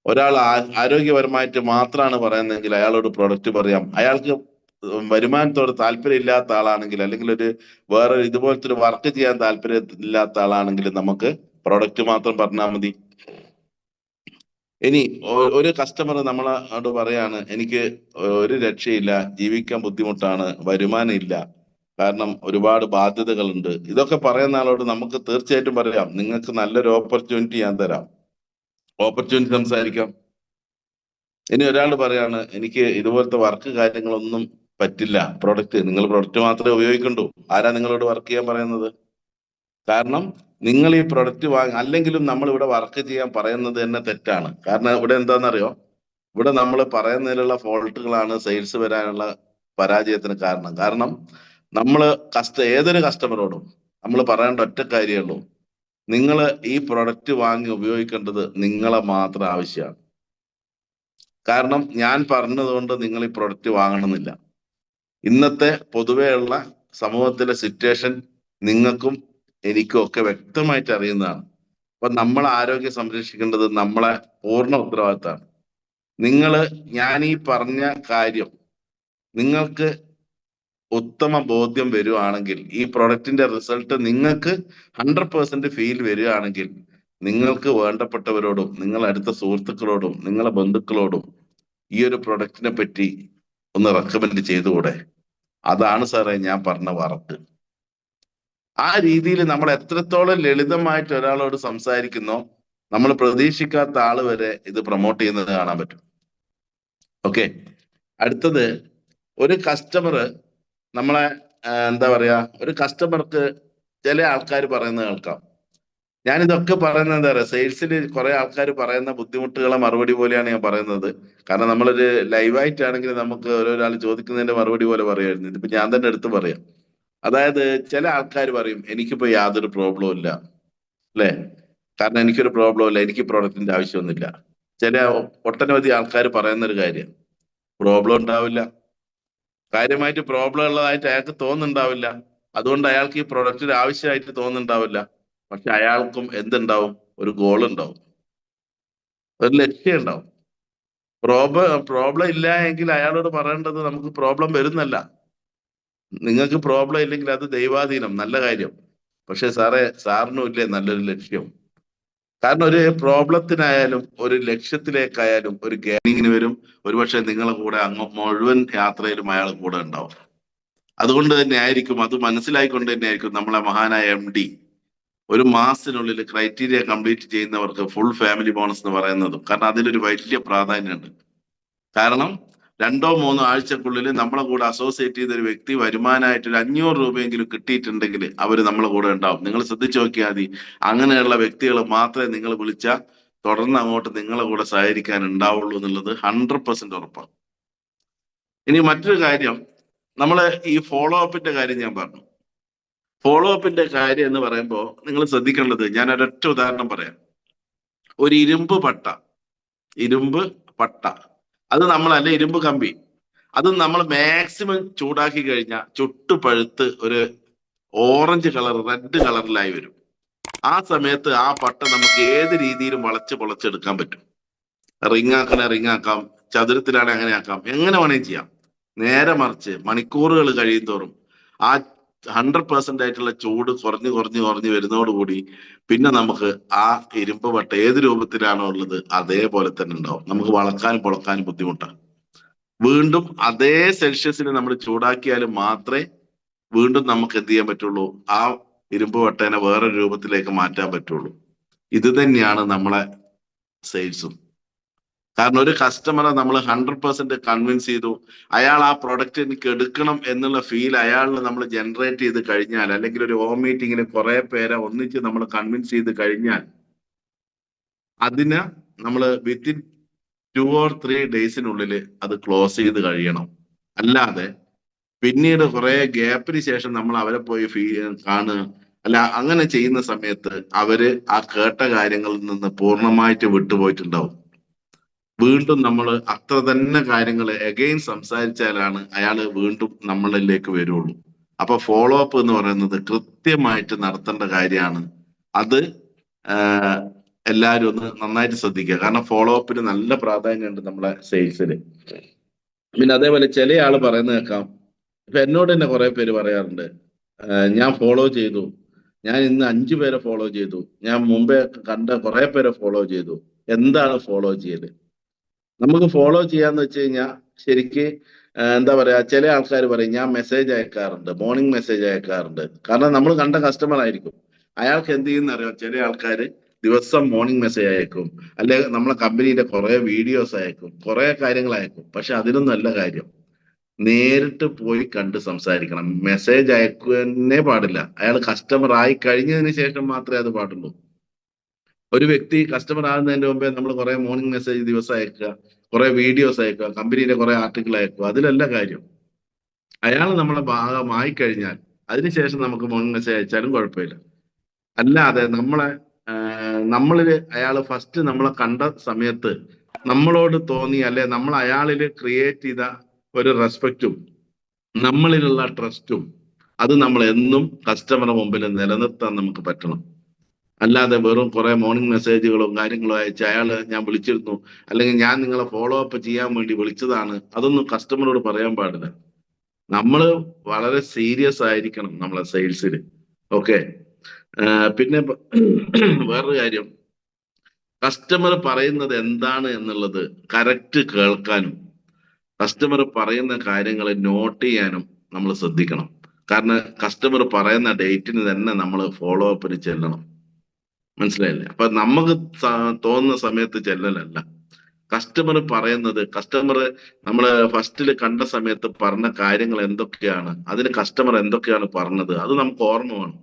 ഒരാൾ ആരോഗ്യപരമായിട്ട് മാത്രമാണ് പറയുന്നതെങ്കിൽ അയാളോട് പ്രൊഡക്റ്റ് പറയാം. അയാൾക്ക് വരുമാനത്തോട് താല്പര്യം ഇല്ലാത്ത ആളാണെങ്കിൽ, അല്ലെങ്കിൽ വേറെ ഇതുപോലത്തെ ഒരു വർക്ക് ചെയ്യാൻ താല്പര്യം ഇല്ലാത്ത ആളാണെങ്കിൽ നമുക്ക് പ്രൊഡക്റ്റ് മാത്രം പറഞ്ഞാൽ മതി. ഇനി ഒരു കസ്റ്റമർ നമ്മളോട് പറയാണ്, എനിക്ക് ഒരു രക്ഷയില്ല, ജീവിക്കാൻ ബുദ്ധിമുട്ടാണ്, വരുമാനം ഇല്ല, കാരണം ഒരുപാട് ബാധ്യതകളുണ്ട്. ഇതൊക്കെ പറയുന്ന ആളോട് നമുക്ക് തീർച്ചയായിട്ടും പറയാം, നിങ്ങൾക്ക് നല്ലൊരു ഓപ്പർച്യൂണിറ്റി ഞാൻ തരാം, ഓപ്പർച്യൂണിറ്റി സംസാരിക്കാം. ഇനി ഒരാൾ പറയാണ്, എനിക്ക് ഇതുപോലത്തെ വർക്ക് കാര്യങ്ങളൊന്നും പറ്റില്ല, നിങ്ങൾ പ്രൊഡക്റ്റ് മാത്രമേ ഉപയോഗിക്കണ്ടൂ, ആരാ നിങ്ങളോട് വർക്ക് ചെയ്യാൻ പറയുന്നത്? കാരണം നിങ്ങൾ ഈ പ്രൊഡക്റ്റ് അല്ലെങ്കിലും നമ്മൾ ഇവിടെ വർക്ക് ചെയ്യാൻ പറയുന്നത് തന്നെ തെറ്റാണ്. കാരണം ഇവിടെ എന്താണെന്നറിയോ, ഇവിടെ നമ്മൾ പറയുന്നതിലുള്ള ഫോൾട്ടുകളാണ് സെയിൽസ് വരാനുള്ള പരാജയത്തിന് കാരണം. കാരണം നമ്മൾ ഏതൊരു കസ്റ്റമറോടും നമ്മൾ പറയേണ്ട ഒറ്റ കാര്യമുള്ളൂ, നിങ്ങൾ ഈ പ്രൊഡക്റ്റ് വാങ്ങി ഉപയോഗിക്കേണ്ടത് നിങ്ങളെ മാത്രം ആവശ്യമാണ്. കാരണം ഞാൻ പറഞ്ഞതുകൊണ്ട് നിങ്ങൾ ഈ പ്രൊഡക്റ്റ് വാങ്ങണമെന്നില്ല. ഇന്നത്തെ പൊതുവെയുള്ള സമൂഹത്തിലെ സിറ്റുവേഷൻ നിങ്ങൾക്കും എനിക്കും ഒക്കെ വ്യക്തമായിട്ട് അറിയുന്നതാണ്. അപ്പൊ നമ്മൾ ആരോഗ്യം സംരക്ഷിക്കേണ്ടത് നമ്മളെ പൂർണ്ണ ഉത്തരവാദിത്തമാണ്. ഞാൻ ഈ പറഞ്ഞ കാര്യം നിങ്ങൾക്ക് ഉത്തമ ബോധ്യം വരുവാണെങ്കിൽ, ഈ പ്രൊഡക്റ്റിന്റെ റിസൾട്ട് നിങ്ങൾക്ക് 100% ഫീൽ വരികയാണെങ്കിൽ, നിങ്ങൾക്ക് വേണ്ടപ്പെട്ടവരോടും നിങ്ങളെ അടുത്ത സുഹൃത്തുക്കളോടും നിങ്ങളെ ബന്ധുക്കളോടും ഈ ഒരു പ്രൊഡക്റ്റിനെ പറ്റി ഒന്ന് റെക്കമെൻഡ് ചെയ്തുകൂടെ? അതാണ് സാറേ ഞാൻ പറഞ്ഞ വർക്ക്. ആ രീതിയിൽ നമ്മൾ എത്രത്തോളം ലളിതമായിട്ട് ഒരാളോട് സംസാരിക്കുന്നോ, നമ്മൾ പ്രതീക്ഷിക്കാത്ത ആള് വരെ ഇത് പ്രൊമോട്ട് ചെയ്യുന്നത് കാണാൻ പറ്റും. ഓക്കെ, അടുത്തത്, ഒരു കസ്റ്റമർ നമ്മളെ എന്താ പറയാ, ഒരു കസ്റ്റമർക്ക് ചില ആൾക്കാർ പറയുന്നത് കേൾക്കാം. ഞാനിതൊക്കെ പറയുന്നത് എന്താ പറയാ, സെയിൽസിൽ കുറെ ആൾക്കാർ പറയുന്ന ബുദ്ധിമുട്ടുകളെ മറുപടി പോലെയാണ് ഞാൻ പറയുന്നത്. കാരണം നമ്മളൊരു ലൈവായിട്ടാണെങ്കിൽ നമുക്ക് ഓരോരാൾ ചോദിക്കുന്നതിന്റെ മറുപടി പോലെ പറയുമായിരുന്നു. ഇതിപ്പോ ഞാൻ തന്നെ എടുത്ത് പറയാം. അതായത് ചില ആൾക്കാർ പറയും, എനിക്കിപ്പോ യാതൊരു പ്രോബ്ലവും ഇല്ല, അല്ലെ? കാരണം എനിക്കൊരു പ്രോബ്ലം ഇല്ല, എനിക്ക് പ്രോഡക്റ്റിന്റെ ആവശ്യമൊന്നുമില്ല. ചില ഒട്ടനവധി ആൾക്കാർ പറയുന്ന ഒരു കാര്യം, പ്രോബ്ലം ഉണ്ടാവില്ല, കാര്യമായിട്ട് പ്രോബ്ലം ഉള്ളതായിട്ട് അയാൾക്ക് തോന്നുന്നുണ്ടാവില്ല. അതുകൊണ്ട് അയാൾക്ക് ഈ പ്രൊഡക്റ്റിന് ആവശ്യമായിട്ട് തോന്നുന്നുണ്ടാവില്ല. പക്ഷെ അയാൾക്കും എന്തുണ്ടാവും, ഒരു ഗോൾ ഉണ്ടാവും, ഒരു ലക്ഷ്യം ഉണ്ടാവും. പ്രോബ്ലം ഇല്ല എങ്കിൽ അയാളോട് പറയേണ്ടത് നമുക്ക് പ്രോബ്ലം വരുന്നല്ല, നിങ്ങൾക്ക് പ്രോബ്ലം ഇല്ലെങ്കിൽ അത് ദൈവാധീനം, നല്ല കാര്യം. പക്ഷെ സാറേ, സാറിനും ഇല്ലേ നല്ലൊരു ലക്ഷ്യം? കാരണം ഒരു പ്രോബ്ലത്തിനായാലും ഒരു ലക്ഷ്യത്തിലേക്കായാലും ഒരു ഗെയിനിങ്ങിന് വരും. ഒരുപക്ഷെ നിങ്ങളെ കൂടെ അങ്ങ് മുഴുവൻ യാത്രയിലും അയാൾ കൂടെ ഉണ്ടാവും. അതുകൊണ്ട് തന്നെ ആയിരിക്കും, അത് മനസ്സിലായിക്കൊണ്ട് തന്നെ ആയിരിക്കും നമ്മളെ മഹാനായ MD ഒരു മാസത്തിനുള്ളിൽ ക്രൈറ്റീരിയ കംപ്ലീറ്റ് ചെയ്യുന്നവർക്ക് ഫുൾ ഫാമിലി ബോണസ് എന്ന് പറയുന്നതും. കാരണം അതിലൊരു വലിയ പ്രാധാന്യമുണ്ട്. കാരണം 2-3 ആഴ്ചക്കുള്ളിൽ നമ്മളെ കൂടെ അസോസിയേറ്റ് ചെയ്ത ഒരു വ്യക്തി വരുമാനമായിട്ട് ഒരു 500 രൂപയെങ്കിലും കിട്ടിയിട്ടുണ്ടെങ്കിൽ അവർ നമ്മളെ കൂടെ ഉണ്ടാവും. നിങ്ങൾ ശ്രദ്ധിച്ചു നോക്കിയാൽ മതി. അങ്ങനെയുള്ള വ്യക്തികൾ മാത്രമേ നിങ്ങൾ വിളിച്ച തുടർന്ന് അങ്ങോട്ട് നിങ്ങളെ കൂടെ സഹകരിക്കാൻ ഉണ്ടാവുള്ളൂ എന്നുള്ളത് 100% ഉറപ്പാണ്. ഇനി മറ്റൊരു കാര്യം, നമ്മള് ഈ ഫോളോ അപ്പിന്റെ കാര്യം ഞാൻ പറഞ്ഞു. ഫോളോ അപ്പിന്റെ കാര്യം എന്ന് പറയുമ്പോൾ നിങ്ങൾ ശ്രദ്ധിക്കേണ്ടത്, ഞാൻ ഒരൊറ്റ ഉദാഹരണം പറയാം. ഒരു ഇരുമ്പ് പട്ട, അത് നമ്മളല്ല, ഇരുമ്പ് കമ്പി, അത് നമ്മൾ മാക്സിമം ചൂടാക്കി കഴിഞ്ഞാൽ ചുട്ടു പഴുത്ത് ഒരു ഓറഞ്ച് കളർ, റെഡ് കളറിലായി വരും. ആ സമയത്ത് ആ പട്ട നമുക്ക് ഏത് രീതിയിലും വളച്ച് പൊളച്ചെടുക്കാൻ പറ്റും. റിങ് ആക്കാം, ചതുരത്തിലാണ് അങ്ങനെ ആക്കാം, എങ്ങനെ വേണമെങ്കിൽ ചെയ്യാം. നേരെ മറിച്ച് മണിക്കൂറുകൾ കഴിയും തോറും ആ 100% ആയിട്ടുള്ള ചൂട് കുറഞ്ഞു വരുന്നതോടുകൂടി പിന്നെ നമുക്ക് ആ ഇരുമ്പ് പട്ട ഏത് രൂപത്തിലാണോ ഉള്ളത് അതേപോലെ തന്നെ ഉണ്ടാവും. നമുക്ക് വളക്കാനും പൊളക്കാനും ബുദ്ധിമുട്ടാണ്. വീണ്ടും അതേ സെൽഷ്യസിന് നമ്മൾ ചൂടാക്കിയാലും മാത്രമേ വീണ്ടും നമുക്ക് എന്ത് ചെയ്യാൻ പറ്റുള്ളൂ, ആ ഇരുമ്പ് പട്ടേനെ വേറൊരു രൂപത്തിലേക്ക് മാറ്റാൻ പറ്റുള്ളൂ. ഇത് തന്നെയാണ് നമ്മളെ സെയിൽസും. കാരണം ഒരു കസ്റ്റമറെ നമ്മൾ 100% കൺവിൻസ് ചെയ്തു, അയാൾ ആ പ്രൊഡക്റ്റ് എനിക്ക് എടുക്കണം എന്നുള്ള ഫീൽ അയാളിൽ നമ്മൾ ജനറേറ്റ് ചെയ്ത് കഴിഞ്ഞാൽ, അല്ലെങ്കിൽ ഒരു ഹോം മീറ്റിങ്ങിന് കുറെ പേരെ ഒന്നിച്ച് നമ്മൾ കൺവിൻസ് ചെയ്ത് കഴിഞ്ഞാൽ അതിന് നമ്മൾ വിത്തിൻ 2 or 3 ഡേയ്സിനുള്ളിൽ അത് ക്ലോസ് ചെയ്ത് കഴിയണം. അല്ലാതെ പിന്നീട് കുറെ ഗ്യാപ്പിന് ശേഷം നമ്മൾ അവരെ പോയി കാണുക, അല്ല അങ്ങനെ ചെയ്യുന്ന സമയത്ത് അവര് ആ കേട്ട കാര്യങ്ങളിൽ നിന്ന് പൂർണ്ണമായിട്ട് വിട്ടുപോയിട്ടുണ്ടാവും. വീണ്ടും നമ്മൾ അത്ര തന്നെ കാര്യങ്ങൾ എഗെയിൻ സംസാരിച്ചാലാണ് അയാൾ വീണ്ടും നമ്മളിലേക്ക് വരുള്ളൂ. അപ്പൊ ഫോളോ അപ്പ് എന്ന് പറയുന്നത് കൃത്യമായിട്ട് നടത്തേണ്ട കാര്യമാണ്. അത് എല്ലാവരും ഒന്ന് നന്നായിട്ട് ശ്രദ്ധിക്കുക. കാരണം ഫോളോ അപ്പിന് നല്ല പ്രാധാന്യമുണ്ട് നമ്മളെ സെയിൽസിന്. പിന്നെ അതേപോലെ ചില ആള് പറയുന്നത് കേൾക്കാം, ഇപ്പൊ എന്നോട് തന്നെ കുറെ പേര് പറയാറുണ്ട്, ഞാൻ ഫോളോ ചെയ്തു, ഞാൻ ഇന്ന് 5 പേരെ ഫോളോ ചെയ്തു, ഞാൻ മുമ്പേ കണ്ട കുറെ പേരെ ഫോളോ ചെയ്തു. എന്താണ് ഫോളോ ചെയ്യല്? നമുക്ക് ഫോളോ ചെയ്യാന്ന് വെച്ച് കഴിഞ്ഞാൽ ശരിക്ക് എന്താ പറയാ, ചില ആൾക്കാർ പറയും ഞാൻ മെസ്സേജ് അയക്കാറുണ്ട്, മോർണിംഗ് മെസ്സേജ് അയക്കാറുണ്ട്. കാരണം നമ്മൾ കണ്ട കസ്റ്റമർ ആയിരിക്കും. അയാൾക്ക് എന്ത് ചെയ്യുന്ന അറിയാം, ചില ആൾക്കാർ ദിവസം മോർണിംഗ് മെസ്സേജ് അയക്കും, അല്ലെ നമ്മളെ കമ്പനിയുടെ കുറെ വീഡിയോസ് അയക്കും, കുറെ കാര്യങ്ങൾ അയക്കും. പക്ഷെ അതിനൊന്നും നല്ല കാര്യം, നേരിട്ട് പോയി കണ്ട് സംസാരിക്കണം. മെസ്സേജ് അയക്കുന്നേ പാടില്ല. അയാൾ കസ്റ്റമർ ആയി കഴിഞ്ഞതിന് ശേഷം മാത്രമേ അത് പാടുള്ളൂ. ഒരു വ്യക്തി കസ്റ്റമർ ആകുന്നതിന്റെ മുമ്പേ നമ്മൾ കുറെ മോർണിംഗ് മെസ്സേജ് ദിവസം അയക്കുക, കുറെ വീഡിയോസ് അയക്കുക, കമ്പനിയുടെ കുറെ ആർട്ടിക്കിൾ അയക്കുക, അതിലല്ല കാര്യം. അയാൾ നമ്മളെ ഭാഗമായി കഴിഞ്ഞാൽ അതിനുശേഷം നമുക്ക് മോർണിംഗ് മെസ്സേജ് അയച്ചാലും കുഴപ്പമില്ല. അല്ലാതെ നമ്മളില് അയാൾ ഫസ്റ്റ് നമ്മളെ കണ്ട സമയത്ത് നമ്മളോട് തോന്നി, അല്ലെ നമ്മൾ അയാളില് ക്രിയേറ്റ് ചെയ്ത ഒരു റെസ്പെക്റ്റും നമ്മളിലുള്ള ട്രസ്റ്റും അത് നമ്മൾ എന്നും കസ്റ്റമറുടെ മുമ്പിൽ നിലനിർത്താൻ നമുക്ക് പറ്റണം. അല്ലാതെ വെറും കുറെ മോർണിംഗ് മെസ്സേജുകളും കാര്യങ്ങളും അയച്ച് അയാള് ഞാൻ വിളിച്ചിരുന്നു, അല്ലെങ്കിൽ ഞാൻ നിങ്ങളെ ഫോളോ അപ്പ് ചെയ്യാൻ വേണ്ടി വിളിച്ചതാണ്, അതൊന്നും കസ്റ്റമറോട് പറയാൻ പാടില്ല. നമ്മൾ വളരെ സീരിയസ് ആയിരിക്കണം നമ്മളെ സെയിൽസിൽ. ഓക്കെ. പിന്നെ വേറൊരു കാര്യം, കസ്റ്റമർ പറയുന്നത് എന്താണ് എന്നുള്ളത് കറക്റ്റ് കേൾക്കാനും കസ്റ്റമർ പറയുന്ന കാര്യങ്ങൾ നോട്ട് ചെയ്യാനും നമ്മൾ ശ്രദ്ധിക്കണം. കാരണം കസ്റ്റമർ പറയുന്ന ഡേറ്റിന് തന്നെ നമ്മൾ ഫോളോ അപ്പിന് ചെല്ലണം. മനസ്സിലായില്ലേ? അപ്പൊ നമുക്ക് തോന്നുന്ന സമയത്ത് ചെല്ലലല്ല. കസ്റ്റമർ പറയുന്നത്, കസ്റ്റമർ നമ്മള് ഫസ്റ്റിൽ കണ്ട സമയത്ത് പറഞ്ഞ കാര്യങ്ങൾ എന്തൊക്കെയാണ്, അതിന് കസ്റ്റമർ എന്തൊക്കെയാണ് പറഞ്ഞത്, അത് നമുക്ക് ഓർമ്മ വേണം.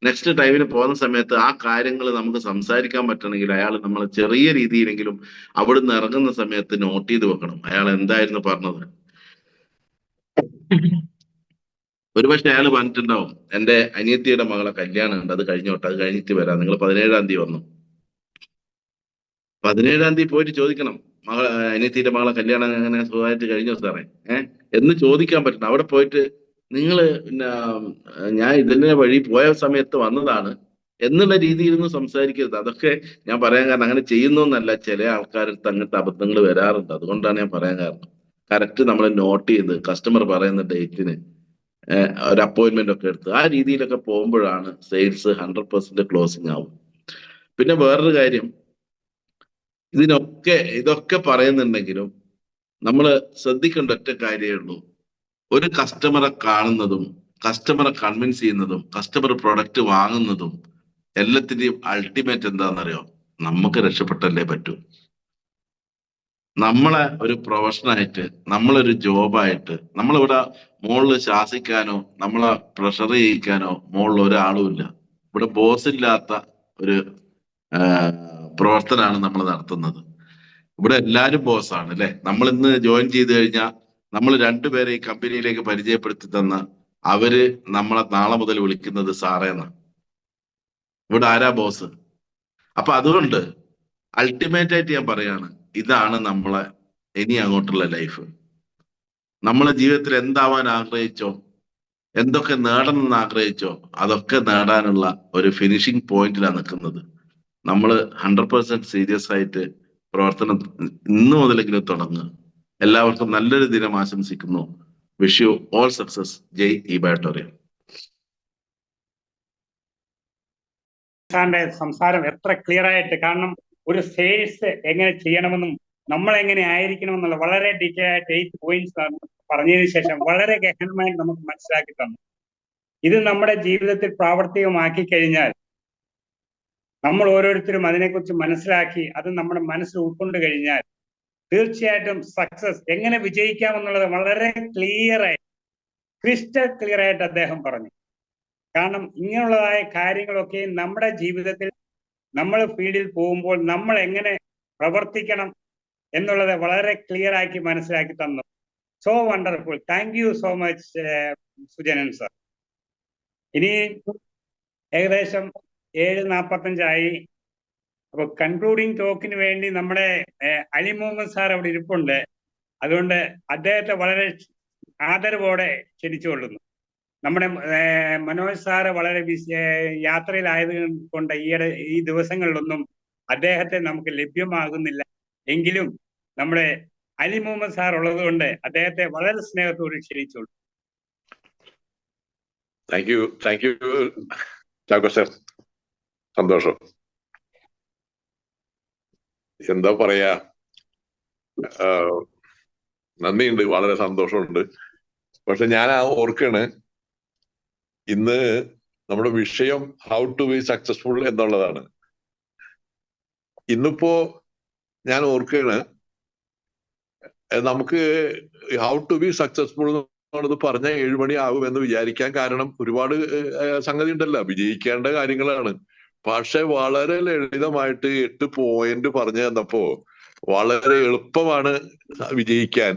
നെക്സ്റ്റ് ടൈമിന് പോകുന്ന സമയത്ത് ആ കാര്യങ്ങൾ നമുക്ക് സംസാരിക്കാൻ പറ്റണമെങ്കിൽ അയാൾ നമ്മൾ ചെറിയ രീതിയിലെങ്കിലും അവിടുന്ന് ഇറങ്ങുന്ന സമയത്ത് നോട്ട് ചെയ്ത് വെക്കണം, അയാൾ എന്തായിരുന്നു പറഞ്ഞത്. ഒരുപക്ഷെ അയാൾ പറഞ്ഞിട്ടുണ്ടാവും, എന്റെ അനിയത്തിയുടെ മകളെ കല്യാണം ഉണ്ട്, അത് കഴിഞ്ഞോട്ടെ, അത് കഴിഞ്ഞിട്ട് വരാം, നിങ്ങൾ 17-ാം തീയതി വന്നു. 17-ാം തീയതി പോയിട്ട് ചോദിക്കണം, അനിയത്തിയുടെ മകളെ കല്യാണം അങ്ങനെ സുഖമായിട്ട് കഴിഞ്ഞോ സാറേ എന്ന് ചോദിക്കാൻ പറ്റണം. അവിടെ പോയിട്ട് നിങ്ങള് പിന്നെ ഞാൻ ഇതിന്റെ വഴി പോയ സമയത്ത് വന്നതാണ് എന്നുള്ള രീതിയിലൊന്നും സംസാരിക്കരുത്. അതൊക്കെ ഞാൻ പറയാൻ കാരണം അങ്ങനെ ചെയ്യുന്നൊന്നല്ല, ചില ആൾക്കാർക്ക് അങ്ങനത്തെ അബദ്ധങ്ങൾ വരാറുണ്ട്. അതുകൊണ്ടാണ് ഞാൻ പറയാൻ കാരണം. കറക്റ്റ് നമ്മൾ നോട്ട് ചെയ്ത് കസ്റ്റമർ പറയുന്ന ഡേറ്റിന് ഒരു അപ്പോയിന്റ്മെന്റ് ഒക്കെ എടുത്ത് ആ രീതിയിലൊക്കെ പോകുമ്പോഴാണ് സെയിൽസ് 100% ക്ലോസിങ് ആവും. പിന്നെ വേറൊരു കാര്യം, ഇതൊക്കെ പറയുന്നുണ്ടെങ്കിലും നമ്മൾ ശ്രദ്ധിക്കേണ്ട ഒറ്റ കാര്യമേ ഉള്ളൂ. ഒരു കസ്റ്റമറെ കാണുന്നതും കസ്റ്റമറെ കൺവിൻസ് ചെയ്യുന്നതും കസ്റ്റമർ പ്രൊഡക്റ്റ് വാങ്ങുന്നതും എല്ലാത്തിന്റെയും അൾട്ടിമേറ്റ് എന്താണെന്നറിയോ? നമുക്ക് രക്ഷപ്പെട്ടല്ലേ പറ്റൂ. നമ്മളെ ഒരു പ്രൊഫഷനായിട്ട്, നമ്മളൊരു ജോബായിട്ട്, നമ്മളിവിടെ മുകളിൽ ശാസിക്കാനോ നമ്മളെ പ്രഷർ ചെയ്യിക്കാനോ മുകളിൽ ഒരാളും ഇല്ല. ഇവിടെ ബോസ് ഇല്ലാത്ത ഒരു പ്രവർത്തനമാണ് നമ്മൾ നടത്തുന്നത്. ഇവിടെ എല്ലാവരും ബോസാണ് അല്ലെ. നമ്മൾ ഇന്ന് ജോയിൻ ചെയ്ത് കഴിഞ്ഞാൽ നമ്മൾ രണ്ടുപേരെ ഈ കമ്പനിയിലേക്ക് പരിചയപ്പെടുത്തി തന്ന അവര് നമ്മളെ നാളെ മുതൽ വിളിക്കുന്നത് സാറേന്ന്. ഇവിടെ ആരാ ബോസ്? അപ്പൊ അതുകൊണ്ട് അൾട്ടിമേറ്റ് ആയിട്ട് ഞാൻ പറയാണ്, ഇതാണ് നമ്മളെ ഇനി അങ്ങോട്ടുള്ള ലൈഫ്. നമ്മളെ ജീവിതത്തിൽ എന്താവാൻ ആഗ്രഹിച്ചോ, എന്തൊക്കെ നേടണമെന്ന് ആഗ്രഹിച്ചോ, അതൊക്കെ നേടാനുള്ള ഒരു ഫിനിഷിംഗ് പോയിന്റിലാണ് നിൽക്കുന്നത്. നമ്മൾ 100% സീരിയസ് ആയിട്ട് പ്രവർത്തനം ഇന്ന് മുതലെങ്കിലും തുടങ്ങുക. എല്ലാവർക്കും നല്ലൊരു ദിനം ആശംസിക്കുന്നു. Wish you all success. ജയ് ഇബാറ്റോറിയം. സാറിന്റെ സംസാരം എത്ര ക്ലിയർ ആയിട്ട്, കാരണം ഒരു സെയിൽസ് എങ്ങനെ ചെയ്യണമെന്നും നമ്മൾ എങ്ങനെ ആയിരിക്കണമെന്നുള്ള വളരെ ഡീറ്റെയിൽ ആയിട്ട് 8 പോയിന്റ്സ് പറഞ്ഞതിന് ശേഷം വളരെ ഗഹനമായി നമുക്ക് മനസ്സിലാക്കി തന്നു. ഇത് നമ്മുടെ ജീവിതത്തിൽ പ്രാവർത്തികമാക്കി കഴിഞ്ഞാൽ നമ്മൾ ഓരോരുത്തരും അതിനെക്കുറിച്ച് മനസ്സിലാക്കി അത് നമ്മുടെ മനസ്സിൽ ഉൾക്കൊണ്ട് കഴിഞ്ഞാൽ തീർച്ചയായിട്ടും സക്സസ് എങ്ങനെ വിജയിക്കാമെന്നുള്ളത് വളരെ ക്രിസ്റ്റൽ ക്ലിയർ ആയിട്ട് അദ്ദേഹം പറഞ്ഞു. കാരണം ഇങ്ങനെയുള്ളതായ കാര്യങ്ങളൊക്കെ നമ്മുടെ ജീവിതത്തിൽ നമ്മൾ ഫീൽഡിൽ പോകുമ്പോൾ നമ്മൾ എങ്ങനെ പ്രവർത്തിക്കണം എന്നുള്ളത് വളരെ ക്ലിയർ ആക്കി മനസ്സിലാക്കി തന്നു. So wonderful. Thank you so much Sujanan sir. ഇനി ഏകദേശം 7:45 അപ്പൊ കൺക്ലൂഡിങ് ടോക്കിന് വേണ്ടി നമ്മുടെ അലി മുഹമ്മദ് സാർ അവിടെ ഇരിപ്പുണ്ട്. അതുകൊണ്ട് അദ്ദേഹത്തെ വളരെ ആദരവോടെ ക്ഷണിച്ചുകൊള്ളുന്നു. നമ്മുടെ മനോജ് സാറ് വളരെ യാത്രയിലായത് കൊണ്ട് ഈ ദിവസങ്ങളിലൊന്നും അദ്ദേഹത്തെ നമുക്ക് ലഭ്യമാകുന്നില്ല. എങ്കിലും നമ്മുടെ അലി മുഹമ്മദ് സാർ ഉള്ളത് കൊണ്ട് അദ്ദേഹത്തെ വളരെ സ്നേഹത്തോട് ക്ഷണിച്ചോളൂ. Thank you Chacko sir. സന്തോഷം. എന്താ പറയാ, നന്ദിയുണ്ട്, വളരെ സന്തോഷമുണ്ട്. പക്ഷെ ഞാൻ ഓർക്കാണ്, ഇന്ന് നമ്മുടെ വിഷയം ഹൗ ടു ബി സക്സസ്ഫുൾ എന്നുള്ളതാണ്. ഇന്നിപ്പോ ഞാൻ ഓർക്കാണ്, നമുക്ക് ഹൗ ടു ബി സക്സസ്ഫുൾ എന്നുള്ളത് പറഞ്ഞാൽ 7 മണി ആകുമെന്ന് വിചാരിക്കാൻ കാരണം ഒരുപാട് സംഗതി ഉണ്ടല്ലോ, വിജയിക്കേണ്ട കാര്യങ്ങളാണ്. പക്ഷെ വളരെ ലളിതമായിട്ട് 8 പോയിന്റ് പറഞ്ഞു തന്നപ്പോ വളരെ എളുപ്പമാണ് വിജയിക്കാൻ.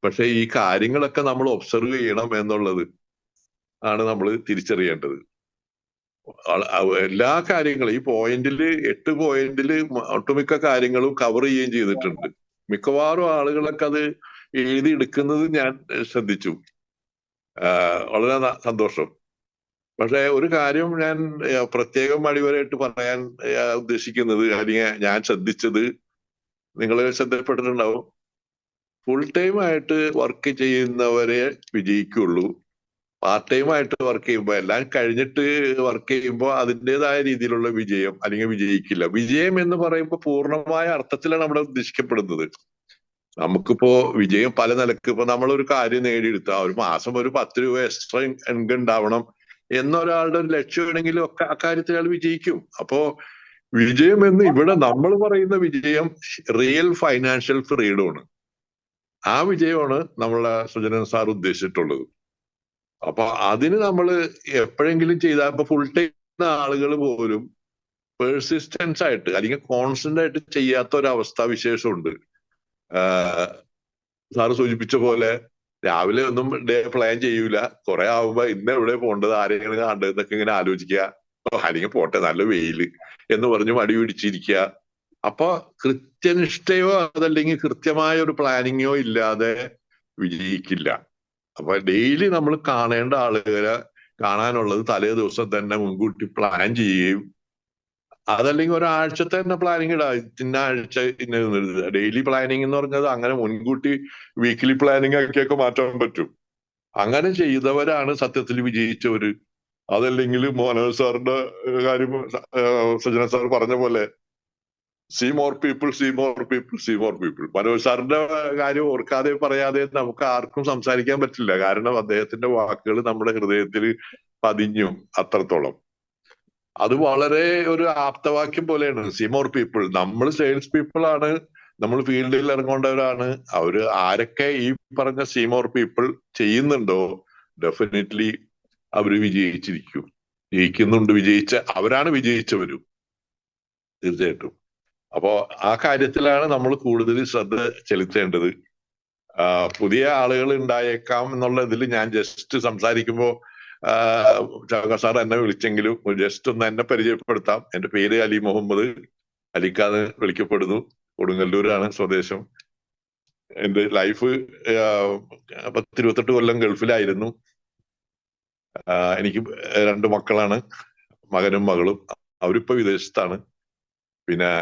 പക്ഷെ ഈ കാര്യങ്ങളൊക്കെ നമ്മൾ ഒബ്സർവ് ചെയ്യണം എന്നുള്ളത് ആണ് നമ്മൾ തിരിച്ചറിയേണ്ടത്. എല്ലാ കാര്യങ്ങളും ഈ പോയിന്റില് 8 പോയിന്റില് ഒട്ടുമിക്ക കാര്യങ്ങളും കവർ ചെയ്യുകയും ചെയ്തിട്ടുണ്ട്. മിക്കവാറും ആളുകളൊക്കെ അത് എഴുതിയെടുക്കുന്നത് ഞാൻ ശ്രദ്ധിച്ചു. വളരെ സന്തോഷം. പക്ഷെ ഒരു കാര്യം ഞാൻ പ്രത്യേകം അടിവരായിട്ട് പറയാൻ ഉദ്ദേശിക്കുന്നത്, അല്ലെങ്കിൽ ഞാൻ ശ്രദ്ധിച്ചത്, നിങ്ങൾ ശ്രദ്ധപ്പെട്ടിട്ടുണ്ടാവും, ഫുൾ ടൈം ആയിട്ട് വർക്ക് ചെയ്യുന്നവരെ വിജയിക്കുള്ളൂ. പാർട്ട് ടൈം ആയിട്ട് വർക്ക് ചെയ്യുമ്പോൾ, എല്ലാം കഴിഞ്ഞിട്ട് വർക്ക് ചെയ്യുമ്പോൾ അതിൻ്റെതായ രീതിയിലുള്ള വിജയം അല്ലെങ്കിൽ വിജയിക്കില്ല. വിജയം എന്ന് പറയുമ്പോൾ പൂർണ്ണമായ അർത്ഥത്തിലാണ് അവിടെ ഉദ്ദേശിക്കപ്പെടുന്നത്. നമുക്കിപ്പോ വിജയം പല നിലക്ക്, ഇപ്പൊ നമ്മളൊരു കാര്യം നേടിയെടുത്ത ഒരു മാസം ഒരു 10 രൂപ എക്സ്ട്രാ ഇൻകം ഉണ്ടാവണം എന്നൊരാളുടെ ഒരു ലക്ഷ്യമാണെങ്കിൽ ഒക്കെ അക്കാര്യത്തിൽ അയാൾ വിജയിക്കും. അപ്പോ വിജയം എന്ന് ഇവിടെ നമ്മൾ പറയുന്ന വിജയം റിയൽ ഫൈനാൻഷ്യൽ ഫ്രീഡമാണ്. ആ വിജയമാണ് നമ്മളെ സുജനൻ സാർ ഉദ്ദേശിച്ചിട്ടുള്ളത്. അപ്പൊ അതിന് നമ്മൾ എപ്പോഴെങ്കിലും ചെയ്താൽ, ഇപ്പൊ ഫുൾ ടൈം ആളുകൾ പോലും പേഴ്സിസ്റ്റൻസ് ആയിട്ട് അല്ലെങ്കിൽ കോൺസ്റ്റന്റ് ആയിട്ട് ചെയ്യാത്ത ഒരവസ്ഥ വിശേഷമുണ്ട്. സാറ് സൂചിപ്പിച്ച പോലെ രാവിലെ ഒന്നും ഡേ പ്ലാൻ ചെയ്യൂല, കുറെ ആവുമ്പോ ഇന്ന് എവിടെ പോകേണ്ടത്, ആരെങ്കിലും കണ്ടതെന്നൊക്കെ ഇങ്ങനെ ആലോചിക്കുക, അല്ലെങ്കിൽ പോട്ടെ നല്ല വെയില് എന്ന് പറഞ്ഞ് മടി പിടിച്ചിരിക്കുക. അപ്പൊ കൃത്യനിഷ്ഠയോ അതല്ലെങ്കിൽ കൃത്യമായ ഒരു പ്ലാനിങ്ങോ ഇല്ലാതെ വിജയിക്കില്ല. അപ്പൊ ഡെയിലി നമ്മൾ കാണേണ്ട ആളുകളെ കാണാനുള്ളത് തലേ ദിവസം തന്നെ മുൻകൂട്ടി പ്ലാൻ ചെയ്യുകയും, അതല്ലെങ്കിൽ ഒരാഴ്ചത്തെ തന്നെ പ്ലാനിങ് ഇടാം. ഇന്ന ആഴ്ച ഡെയിലി പ്ലാനിങ് എന്ന് പറഞ്ഞത് അങ്ങനെ മുൻകൂട്ടി വീക്കിലി പ്ലാനിങ് ആക്കിയൊക്കെ മാറ്റാൻ പറ്റും. അങ്ങനെ ചെയ്തവരാണ് സത്യത്തിൽ വിജയിച്ചവര്. അതല്ലെങ്കിൽ മനോജ് സാറിന്റെ കാര്യം സജന സാർ പറഞ്ഞ പോലെ see more people, see more people, see more people. Manoj സാറിന്റെ കാര്യം ഓർക്കാതെ പറയാതെ നമുക്ക് ആർക്കും സംസാരിക്കാൻ പറ്റില്ല. കാരണം അദ്ദേഹത്തിന്റെ വാക്കുകൾ നമ്മുടെ ഹൃദയത്തിൽ പതിഞ്ഞു അത്രത്തോളം. അത് വളരെ ഒരു ആപ്തവാക്യം പോലെയാണ്. See more people. നമ്മൾ സെയിൽസ് പീപ്പിൾ ആണ്, നമ്മൾ ഫീൽഡിൽ ഇറങ്ങേണ്ടവരാണ്. അവര് ആരൊക്കെ ഈ പറഞ്ഞ സീ മോർ പീപ്പിൾ ചെയ്യുന്നുണ്ടോ ഡെഫിനറ്റ്ലി അവര് വിജയിച്ചിരിക്കും, ജയിക്കുന്നുണ്ട്. അവരാണ് വിജയിച്ചവരും തീർച്ചയായിട്ടും. അപ്പോ ആ കാര്യത്തിലാണ് നമ്മൾ കൂടുതൽ ശ്രദ്ധ ചെലുത്തേണ്ടത്. പുതിയ ആളുകൾ ഉണ്ടായേക്കാം എന്നുള്ള ഇതിൽ ഞാൻ ജസ്റ്റ് സംസാരിക്കുമ്പോ ചാക സാർ എന്നെ വിളിച്ചെങ്കിലും ജസ്റ്റ് ഒന്ന് എന്നെ പരിചയപ്പെടുത്താം. എന്റെ പേര് അലി മുഹമ്മദ്, അലിക്കാന്ന് വിളിക്കപ്പെടുന്നു. കൊടുങ്ങല്ലൂരാണ് സ്വദേശം. എന്റെ ലൈഫ് 28 കൊല്ലം ഗൾഫിലായിരുന്നു. എനിക്ക് 2 മക്കളാണ്, മകനും മകളും. അവരിപ്പോ വിദേശത്താണ്. പിന്നെ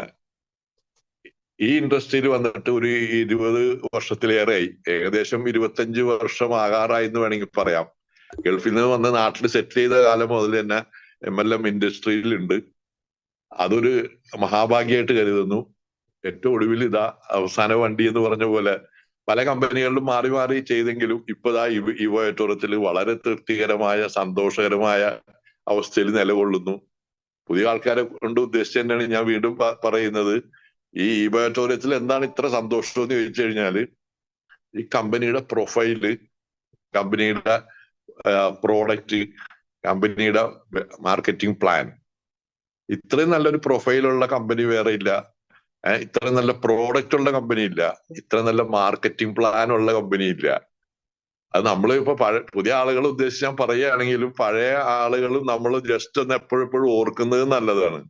ഈ ഇൻഡസ്ട്രിയിൽ വന്നിട്ട് ഒരു 20 വർഷത്തിലേറെയായി. ഏകദേശം 25 വർഷം ആകാറായി എന്ന് വേണമെങ്കിൽ പറയാം. ഗൾഫിൽ നിന്ന് വന്ന് നാട്ടിൽ സെറ്റിൽ ചെയ്ത കാലം മുതൽ തന്നെ MLM ഇൻഡസ്ട്രിയിലുണ്ട്. അതൊരു മഹാഭാഗ്യമായിട്ട് കരുതുന്നു. ഏറ്റവും ഒടുവിൽ ഇതാ അവസാന വണ്ടി എന്ന് പറഞ്ഞ പോലെ പല കമ്പനികളിലും മാറി മാറി ചെയ്തെങ്കിലും ഇപ്പതാ ഇവോയറ്റോറത്തിൽ വളരെ തൃപ്തികരമായ സന്തോഷകരമായ അവസ്ഥയിൽ നിലകൊള്ളുന്നു. പുതിയ ആൾക്കാരെ കൊണ്ട് ഉദ്ദേശിച്ച് തന്നെയാണ് ഞാൻ വീണ്ടും പറയുന്നത്. ഈ ഇവോയറ്റോറിയത്തിൽ എന്താണ് ഇത്ര സന്തോഷം എന്ന് ചോദിച്ചു കഴിഞ്ഞാല് ഈ കമ്പനിയുടെ പ്രൊഫൈല്, കമ്പനിയുടെ പ്രോഡക്റ്റ്, കമ്പനിയുടെ മാർക്കറ്റിംഗ് പ്ലാൻ, ഇത്രയും നല്ലൊരു പ്രൊഫൈലുള്ള കമ്പനി വേറെ ഇല്ല. ഇത്ര നല്ല പ്രോഡക്റ്റ് ഉള്ള കമ്പനി ഇല്ല. ഇത്ര നല്ല മാർക്കറ്റിംഗ് പ്ലാൻ ഉള്ള കമ്പനി ഇല്ല. അത് നമ്മൾ ഇപ്പൊ പുതിയ ആളുകൾ ഉദ്ദേശിച്ച് ഞാൻ പറയുകയാണെങ്കിലും പഴയ ആളുകളും നമ്മൾ ജസ്റ്റ് ഒന്ന് എപ്പോഴെപ്പോഴും ഓർക്കുന്നത് നല്ലതാണ്.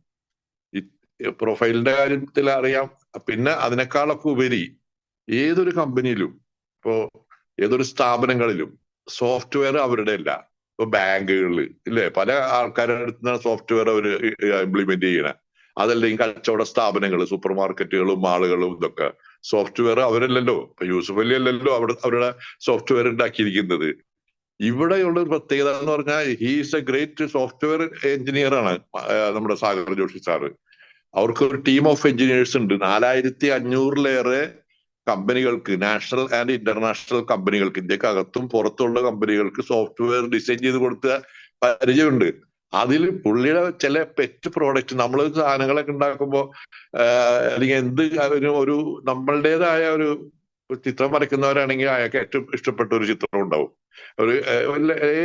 പ്രൊഫൈലിന്റെ കാര്യത്തിൽ അറിയാം. പിന്നെ അതിനേക്കാളൊക്കെ ഉപരി ഏതൊരു കമ്പനിയിലും, ഇപ്പോ ഏതൊരു സ്ഥാപനങ്ങളിലും സോഫ്റ്റ്വെയർ അവരുടെ അല്ല. ഇപ്പൊ ബാങ്കുകളിൽ ഇല്ലേ, പല ആൾക്കാരുടെ അടുത്ത് സോഫ്റ്റ്വെയർ അവർ ഇംപ്ലിമെന്റ് ചെയ്യണേ. അതല്ലെങ്കിൽ കച്ചവട സ്ഥാപനങ്ങൾ, സൂപ്പർ മാർക്കറ്റുകളും മാളുകളും ഇതൊക്കെ സോഫ്റ്റ്വെയർ അവരല്ലല്ലോ. ഇപ്പൊ യൂസുഫ് അലി അല്ലല്ലോ അവരുടെ സോഫ്റ്റ്വെയർ ഉണ്ടാക്കിയിരിക്കുന്നത്. ഇവിടെയുള്ള ഒരു പ്രത്യേകത എന്ന് പറഞ്ഞാൽ he's A great software engineer ആണ് നമ്മുടെ സാഗർ ജോഷി സാറ്. അവർക്ക് ഒരു ടീം ഓഫ് എഞ്ചിനീയേഴ്സ് ഉണ്ട്. 4500-ലേറെ കമ്പനികൾക്ക്, നാഷണൽ ആൻഡ് ഇന്റർനാഷണൽ കമ്പനികൾക്ക്, ഇന്ത്യക്ക് അകത്തും പുറത്തുള്ള കമ്പനികൾക്ക് സോഫ്റ്റ്വെയർ ഡിസൈൻ ചെയ്ത് കൊടുത്ത പരിചയമുണ്ട്. അതിൽ പുള്ളിയുടെ ചില പെറ്റ് പ്രോഡക്റ്റ്, നമ്മൾ സാധനങ്ങളൊക്കെ ഉണ്ടാക്കുമ്പോൾ അല്ലെങ്കിൽ എന്ത് ഒരു നമ്മളുടേതായ ഒരു ചിത്രം വരയ്ക്കുന്നവരാണെങ്കിൽ അയാൾക്ക് ഏറ്റവും ഇഷ്ടപ്പെട്ട ഒരു ചിത്രം ഉണ്ടാവും. ഒരു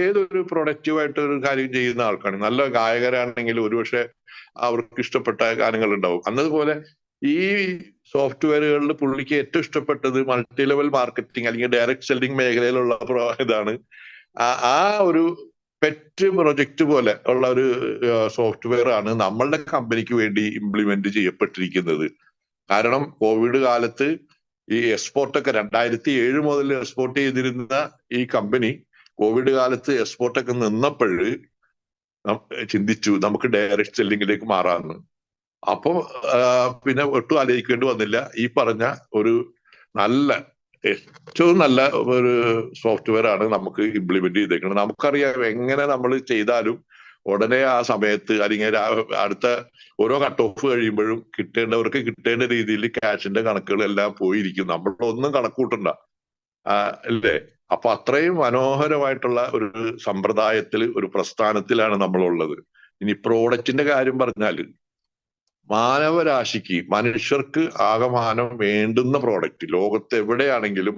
ഏതൊരു പ്രൊഡക്റ്റീവായിട്ട് ഒരു കാര്യം ചെയ്യുന്ന ആൾക്കാണ്. നല്ല ഗായകരാണെങ്കിൽ ഒരുപക്ഷെ അവർക്ക് ഇഷ്ടപ്പെട്ട ഗാനങ്ങൾ ഉണ്ടാവും. എന്നതുപോലെ ഈ സോഫ്റ്റ്വെയറുകളിൽ പുള്ളിക്ക് ഏറ്റവും ഇഷ്ടപ്പെട്ടത് മൾട്ടി ലെവൽ മാർക്കറ്റിംഗ് അല്ലെങ്കിൽ ഡയറക്ട് സെല്ലിംഗ് മേഖലയിലുള്ള ഇതാണ്. ആ ഒരു പെറ്റ് പ്രൊജക്ട് പോലെ ഉള്ള ഒരു സോഫ്റ്റ്വെയർ ആണ് നമ്മളുടെ കമ്പനിക്ക് വേണ്ടി ഇംപ്ലിമെന്റ് ചെയ്യപ്പെട്ടിരിക്കുന്നത്. കാരണം കോവിഡ് കാലത്ത് ഈ എക്സ്പോർട്ടൊക്കെ 2007 മുതൽ എക്സ്പോർട്ട് ചെയ്തിരുന്ന ഈ കമ്പനി കോവിഡ് കാലത്ത് എക്സ്പോർട്ടൊക്കെ നിന്നപ്പോഴ് ചിന്തിച്ചു നമുക്ക് ഡയറക്ട് സെല്ലിങ്ങിലേക്ക് മാറാമെന്ന്. അപ്പോ പിന്നെ ഒട്ടും ആലോചിക്കേണ്ടി വന്നില്ല. ഈ പറഞ്ഞ ഒരു ഏറ്റവും നല്ല ഒരു സോഫ്റ്റ്വെയർ ആണ് നമുക്ക് ഇംപ്ലിമെന്റ് ചെയ്തേക്കുന്നത്. നമുക്കറിയാം എങ്ങനെ നമ്മൾ ചെയ്താലും ഉടനെ ആ സമയത്ത് അല്ലെങ്കിൽ അടുത്ത ഓരോ കട്ട് ഓഫ് കഴിയുമ്പോഴും കിട്ടേണ്ടവർക്ക് കിട്ടേണ്ട രീതിയിൽ ക്യാഷിന്റെ കണക്കുകളെല്ലാം പോയിരിക്കും. നമ്മളൊന്നും കണക്കൂട്ടണ്ട അല്ലേ? അപ്പൊ അത്രയും മനോഹരമായിട്ടുള്ള ഒരു സമ്പ്രദായത്തിൽ, ഒരു പ്രസ്ഥാനത്തിലാണ് നമ്മളുള്ളത്. ഇനി പ്രോഡക്റ്റിന്റെ കാര്യം പറഞ്ഞാൽ മാനവരാശിക്ക്, മനുഷ്യർക്ക് ആകമാനം വേണ്ടുന്ന പ്രോഡക്റ്റ് ലോകത്ത് എവിടെയാണെങ്കിലും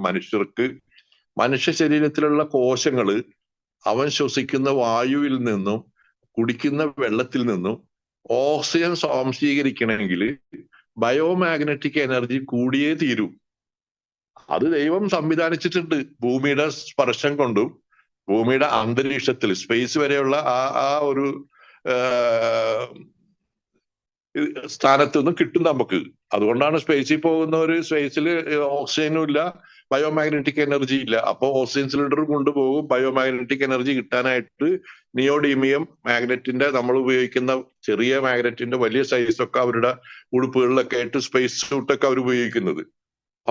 മനുഷ്യ ശരീരത്തിലുള്ള കോശങ്ങള് അവൻ ശ്വസിക്കുന്ന വായുവിൽ നിന്നും കുടിക്കുന്ന വെള്ളത്തിൽ നിന്നും ഓക്സിജൻ സ്വാംശീകരിക്കണമെങ്കിൽ ബയോമാഗ്നറ്റിക് എനർജി കൂടിയേ തീരൂ. അത് ദൈവം സംവിധാനിച്ചിട്ടുണ്ട്. ഭൂമിയുടെ സ്പർശം കൊണ്ടും ഭൂമിയുടെ അന്തരീക്ഷത്തിൽ സ്പേസ് വരെയുള്ള ആ ഒരു സ്ഥാനത്ത് നിന്നും കിട്ടും നമുക്ക്. അതുകൊണ്ടാണ് സ്പേസിൽ പോകുന്നവര് സ്പേസിൽ ഓക്സിജനും ഇല്ല, ബയോമാഗ്നറ്റിക് എനർജി ഇല്ല. അപ്പോൾ ഓക്സിജൻ സിലിണ്ടർ കൊണ്ടുപോകും. ബയോമാഗ്നറ്റിക് എനർജി കിട്ടാനായിട്ട് നിയോഡീമിയം മാഗ്നറ്റിന്റെ, നമ്മൾ ഉപയോഗിക്കുന്ന ചെറിയ മാഗ്നറ്റിന്റെ വലിയ സൈസൊക്കെ അവരുടെ ഉടുപ്പുകളിലൊക്കെ ആയിട്ട് സ്പേസ് സ്യൂട്ടൊക്കെ അവർ ഉപയോഗിക്കുന്നത്.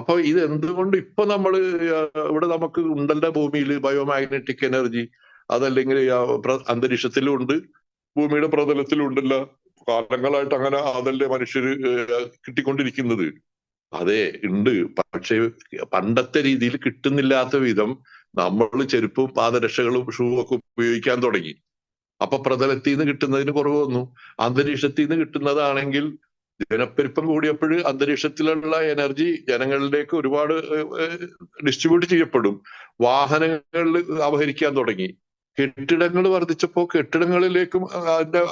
അപ്പൊ ഇത് എന്തുകൊണ്ട് ഇപ്പൊ നമ്മള് ഇവിടെ നമുക്ക് ഉണ്ടല്ലോ ഭൂമിയിൽ ബയോമാഗ്നറ്റിക് എനർജി, അതല്ലെങ്കിൽ അന്തരീക്ഷത്തിലും ഉണ്ട്, ഭൂമിയുടെ പ്രതലത്തിലും ഉണ്ടല്ലോ. കാലങ്ങളായിട്ട് അങ്ങനെ അതല്ലേ മനുഷ്യര് കിട്ടിക്കൊണ്ടിരിക്കുന്നത്. അതെ ഉണ്ട്. പക്ഷെ പണ്ടത്തെ രീതിയിൽ കിട്ടുന്നില്ലാത്ത വിധം നമ്മൾ ചെരുപ്പും പാദരക്ഷകളും ഷൂ ഒക്കെ ഉപയോഗിക്കാൻ തുടങ്ങി. അപ്പൊ പ്രതലത്തിൽ നിന്ന് കിട്ടുന്നതിന് കുറവ് വന്നു. അന്തരീക്ഷത്തിൽ നിന്ന് കിട്ടുന്നതാണെങ്കിൽ ജനപ്പെരുപ്പം കൂടിയപ്പോൾ അന്തരീക്ഷത്തിലുള്ള എനർജി ജനങ്ങളിലേക്ക് ഒരുപാട് ഡിസ്ട്രിബ്യൂട്ട് ചെയ്യപ്പെടും. വാഹനങ്ങളിൽ അപഹരിക്കാൻ തുടങ്ങി. കെട്ടിടങ്ങൾ വർദ്ധിച്ചപ്പോൾ കെട്ടിടങ്ങളിലേക്കും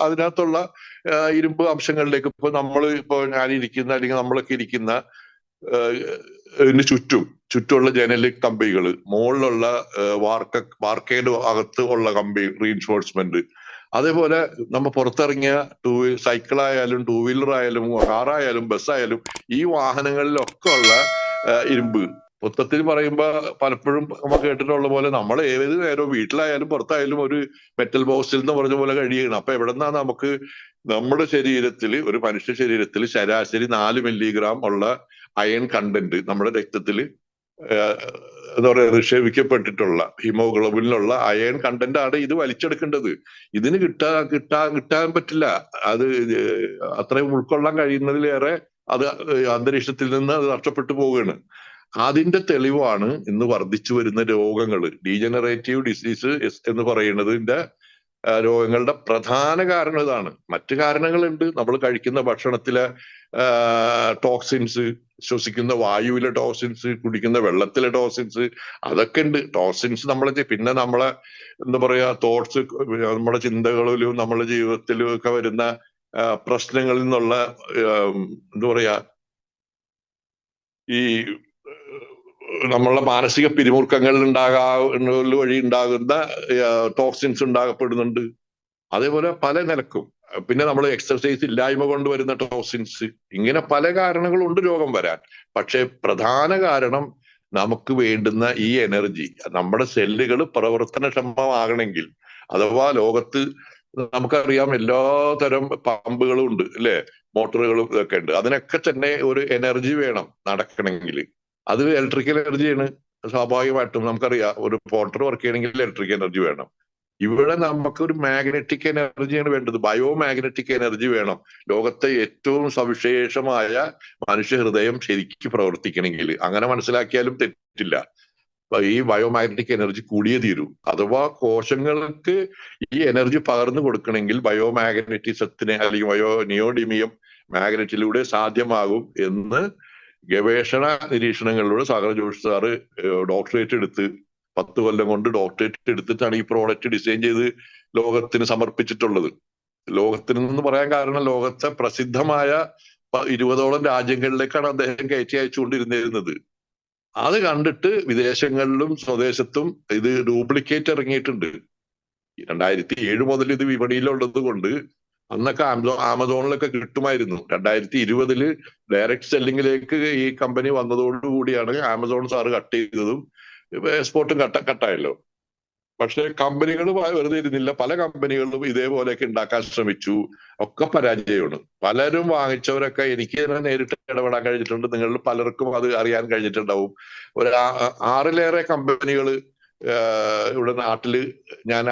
അതിനകത്തുള്ള ഇരുമ്പ് അംശങ്ങളിലേക്ക് ഇപ്പൊ ഞാനിരിക്കുന്ന അല്ലെങ്കിൽ നമ്മളൊക്കെ ഇരിക്കുന്ന ഇതിന് ചുറ്റുമുള്ള ജനൽ കമ്പികള്, മുകളിലുള്ള വാർക്കേഡ് അകത്ത് ഉള്ള കമ്പി റീഇൻഫോഴ്സ്മെന്റ്, അതേപോലെ നമ്മൾ പുറത്തിറങ്ങിയ സൈക്കിളായാലും 2 വീലർ ആയാലും കാറായാലും ബസ്സായാലും ഈ വാഹനങ്ങളിലൊക്കെ ഉള്ള ഇരുമ്പ്. മൊത്തത്തിൽ പറയുമ്പോ പലപ്പോഴും നമ്മൾ കേട്ടിട്ടുള്ള പോലെ നമ്മൾ ഏത് നേരവും വീട്ടിലായാലും പുറത്തായാലും ഒരു മെറ്റൽ ബോക്സിൽ എന്ന് പറഞ്ഞ പോലെ കഴിയണം. അപ്പൊ എവിടെന്നാ നമുക്ക് നമ്മുടെ ശരീരത്തിൽ, ഒരു മനുഷ്യ ശരീരത്തിൽ ശരാശരി 4 മില്ലിഗ്രാം ഉള്ള അയൺ കണ്ടന്റ് നമ്മുടെ രക്തത്തിൽ എന്താ പറയാ നിക്ഷേപിക്കപ്പെട്ടിട്ടുള്ള ഹീമോഗ്ലോബിനിലുള്ള അയൺ കണ്ടന്റ് ആണ് ഇത് വലിച്ചെടുക്കേണ്ടത്. ഇതിന് കിട്ടാൻ പറ്റില്ല. അത് അത്രയും ഉൾക്കൊള്ളാൻ കഴിയുന്നതിലേറെ അത് അന്തരീക്ഷത്തിൽ നിന്ന് അത് നഷ്ടപ്പെട്ടു പോവുകയാണ്. അതിന്റെ തെളിവാണ് ഇന്ന് വർദ്ധിച്ചു വരുന്ന രോഗങ്ങൾ. ഡീജനറേറ്റീവ് ഡിസീസ് എന്ന് പറയുന്നതിന്റെ രോഗങ്ങളുടെ പ്രധാന കാരണം ഇതാണ്. മറ്റു കാരണങ്ങളുണ്ട്. നമ്മൾ കഴിക്കുന്ന ഭക്ഷണത്തിലെ ടോക്സിൻസ്, ശ്വസിക്കുന്ന വായുവിലെ ടോക്സിൻസ്, കുടിക്കുന്ന വെള്ളത്തിലെ ടോക്സിൻസ്, അതൊക്കെ ഉണ്ട്. ടോക്സിൻസ് പിന്നെ നമ്മളെ എന്താ പറയാ തോട്ട്സ്, നമ്മുടെ ചിന്തകളിലും നമ്മുടെ ജീവിതത്തിലും ഒക്കെ വരുന്ന പ്രശ്നങ്ങളിൽ നിന്നുള്ള എന്താ പറയാ ഈ നമ്മളുടെ മാനസിക പിരിമുറുക്കങ്ങളിൽ വഴി ഉണ്ടാകുന്ന ടോക്സിൻസ് ഉണ്ടാകപ്പെടുന്നുണ്ട്. അതേപോലെ പല നിലക്കും. പിന്നെ നമ്മൾ എക്സർസൈസ് ഇല്ലായ്മ കൊണ്ട് വരുന്ന ടോക്സിൻസ്, ഇങ്ങനെ പല കാരണങ്ങളുണ്ട് രോഗം വരാൻ. പക്ഷെ പ്രധാന കാരണം നമുക്ക് വേണ്ടുന്ന ഈ എനർജി നമ്മുടെ സെല്ലുകൾ പ്രവർത്തനക്ഷമമാകണമെങ്കിൽ, അഥവാ ലോകത്ത് നമുക്കറിയാം എല്ലാ തരം പമ്പുകളും ഉണ്ട് അല്ലെ, മോട്ടോറുകളും ഇതൊക്കെ ഉണ്ട്. അതിനൊക്കെ തന്നെ ഒരു എനർജി വേണം നടക്കണമെങ്കിൽ. അത് ഇലക്ട്രിക്കൽ എനർജിയാണ്. സ്വാഭാവികമായിട്ടും നമുക്കറിയാം ഒരു മോട്ടോർ വർക്ക് ചെയ്യണമെങ്കിൽ ഇലക്ട്രിക് എനർജി വേണം. ഇവിടെ നമുക്ക് ഒരു മാഗ്നറ്റിക് എനർജിയാണ് വേണ്ടത്. ബയോമാഗ്നറ്റിക് എനർജി വേണം. ലോകത്തെ ഏറ്റവും സവിശേഷമായ മനുഷ്യ ഹൃദയം ശരിക്കും പ്രവർത്തിക്കണമെങ്കിൽ. അങ്ങനെ മനസ്സിലാക്കിയാലും തെറ്റില്ല. ഈ ബയോമാഗ്നറ്റിക് എനർജി കൂടിയേ തീരൂ. അഥവാ കോശങ്ങൾക്ക് ഈ എനർജി പകർന്നു കൊടുക്കണമെങ്കിൽ ബയോമാഗ്നറ്റിസത്തിനെ അല്ലെങ്കിൽ നിയോഡിമിയം മാഗ്നറ്റിലൂടെ സാധ്യമാകും എന്ന് ഗവേഷണ നിരീക്ഷണങ്ങളിലൂടെ സാഗർ ജോഷി സാറ് ഡോക്ടറേറ്റ് എടുത്ത് 10 കൊല്ലം കൊണ്ട് ഡോക്ടറേറ്റ് എടുത്തിട്ടാണ് ഈ പ്രോഡക്റ്റ് ഡിസൈൻ ചെയ്ത് ലോകത്തിന് സമർപ്പിച്ചിട്ടുള്ളത്. ലോകത്തിന് എന്ന് പറയാൻ കാരണം ലോകത്തെ പ്രസിദ്ധമായ 20ഓളം രാജ്യങ്ങളിലേക്കാണ് അദ്ദേഹം കയറ്റി അയച്ചുകൊണ്ടിരുന്നിരുന്നത്. അത് കണ്ടിട്ട് വിദേശങ്ങളിലും സ്വദേശത്തും ഇത് ഡ്യൂപ്ലിക്കേറ്റ് ഇറങ്ങിയിട്ടുണ്ട്. 2007 മുതൽ ഇത് വിപണിയിലുള്ളത് കൊണ്ട് അന്നൊക്കെ ആമസോണിലൊക്കെ കിട്ടുമായിരുന്നു. 2020 ഡയറക്ട് സെല്ലിങ്ങിലേക്ക് ഈ കമ്പനി വന്നതോടുകൂടിയാണ് ആമസോൺ സാറ് കട്ട് ചെയ്തതും എക്സ്പോർട്ടും കട്ടായല്ലോ. പക്ഷെ കമ്പനികൾ വെറുതെ ഇരുന്നില്ല. പല കമ്പനികളും ഇതേപോലെയൊക്കെ ഉണ്ടാക്കാൻ ശ്രമിച്ചു. ഒക്കെ പരാജയമാണ്. പലരും വാങ്ങിച്ചവരൊക്കെ എനിക്ക് തന്നെ നേരിട്ട് ഇടപെടാൻ കഴിഞ്ഞിട്ടുണ്ട്. നിങ്ങളിൽ പലർക്കും അത് അറിയാൻ കഴിഞ്ഞിട്ടുണ്ടാവും. ഒരു 6ലേറെ കമ്പനികൾ ഇവിടെ നാട്ടില് ഞാൻ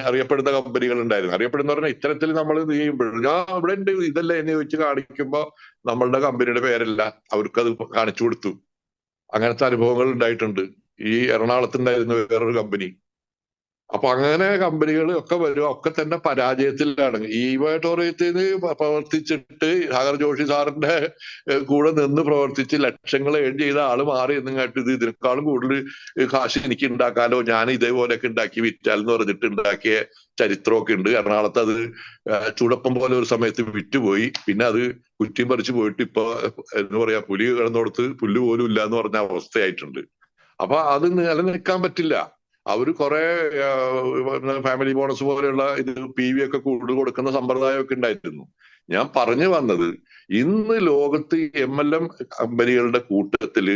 അറിയപ്പെടുന്ന കമ്പനികൾ ഉണ്ടായിരുന്നു. അറിയപ്പെടുന്ന പറഞ്ഞാൽ ഇത്തരത്തിൽ നമ്മൾ ചെയ്യുമ്പോൾ ഞാൻ ഇവിടെ ഉണ്ട് ഇതല്ല എന്ന് ചോദിച്ച് കാണിക്കുമ്പോ നമ്മളുടെ കമ്പനിയുടെ പേരല്ല അവർക്കത് കാണിച്ചു കൊടുത്തു. അങ്ങനത്തെ അനുഭവങ്ങൾ ഉണ്ടായിട്ടുണ്ട്. ഈ എറണാകുളത്തുണ്ടായിരുന്ന വേറൊരു കമ്പനി. അപ്പൊ അങ്ങനെ കമ്പനികൾ ഒക്കെ വരും, ഒക്കെ തന്നെ പരാജയത്തിലാണ്. ഈ ഓഡിറ്റോറിയത്തിന് പ്രവർത്തിച്ചിട്ട് സാഗർ ജോഷി സാറിന്റെ കൂടെ നിന്ന് പ്രവർത്തിച്ച് ലക്ഷങ്ങൾ ഏൺ ചെയ്ത ആള് മാറി എന്നും കേട്ട് ഇതിനേക്കാളും കൂടുതൽ കാശ് എനിക്ക് ഉണ്ടാക്കാലോ, ഞാൻ ഇതേപോലെയൊക്കെ ഉണ്ടാക്കി വിറ്റാൽ എന്ന് പറഞ്ഞിട്ട് ഉണ്ടാക്കിയ ചരിത്രമൊക്കെ ഉണ്ട്. എറണാകുളത്ത് അത് ചൂടപ്പം പോലെ ഒരു സമയത്ത് വിറ്റുപോയി. പിന്നെ അത് കുറ്റിയും പറിച്ചു പോയിട്ട് ഇപ്പൊ എന്താ പറയാ പുലി കിടന്നോടത്ത് പുല്ല് പോലും ഇല്ല എന്ന് പറഞ്ഞ അവസ്ഥയായിട്ടുണ്ട്. അപ്പൊ അത് നിലനിൽക്കാൻ പറ്റില്ല. അവര് കുറെ ഫാമിലി ബോണസ് പോലെയുള്ള ഇത് PV ഒക്കെ കൂടുതൽ കൊടുക്കുന്ന സമ്പ്രദായമൊക്കെ ഉണ്ടായിരുന്നു. ഞാൻ പറഞ്ഞു വന്നത് ഇന്ന് ലോകത്ത് MLM കമ്പനികളുടെ കൂട്ടത്തില്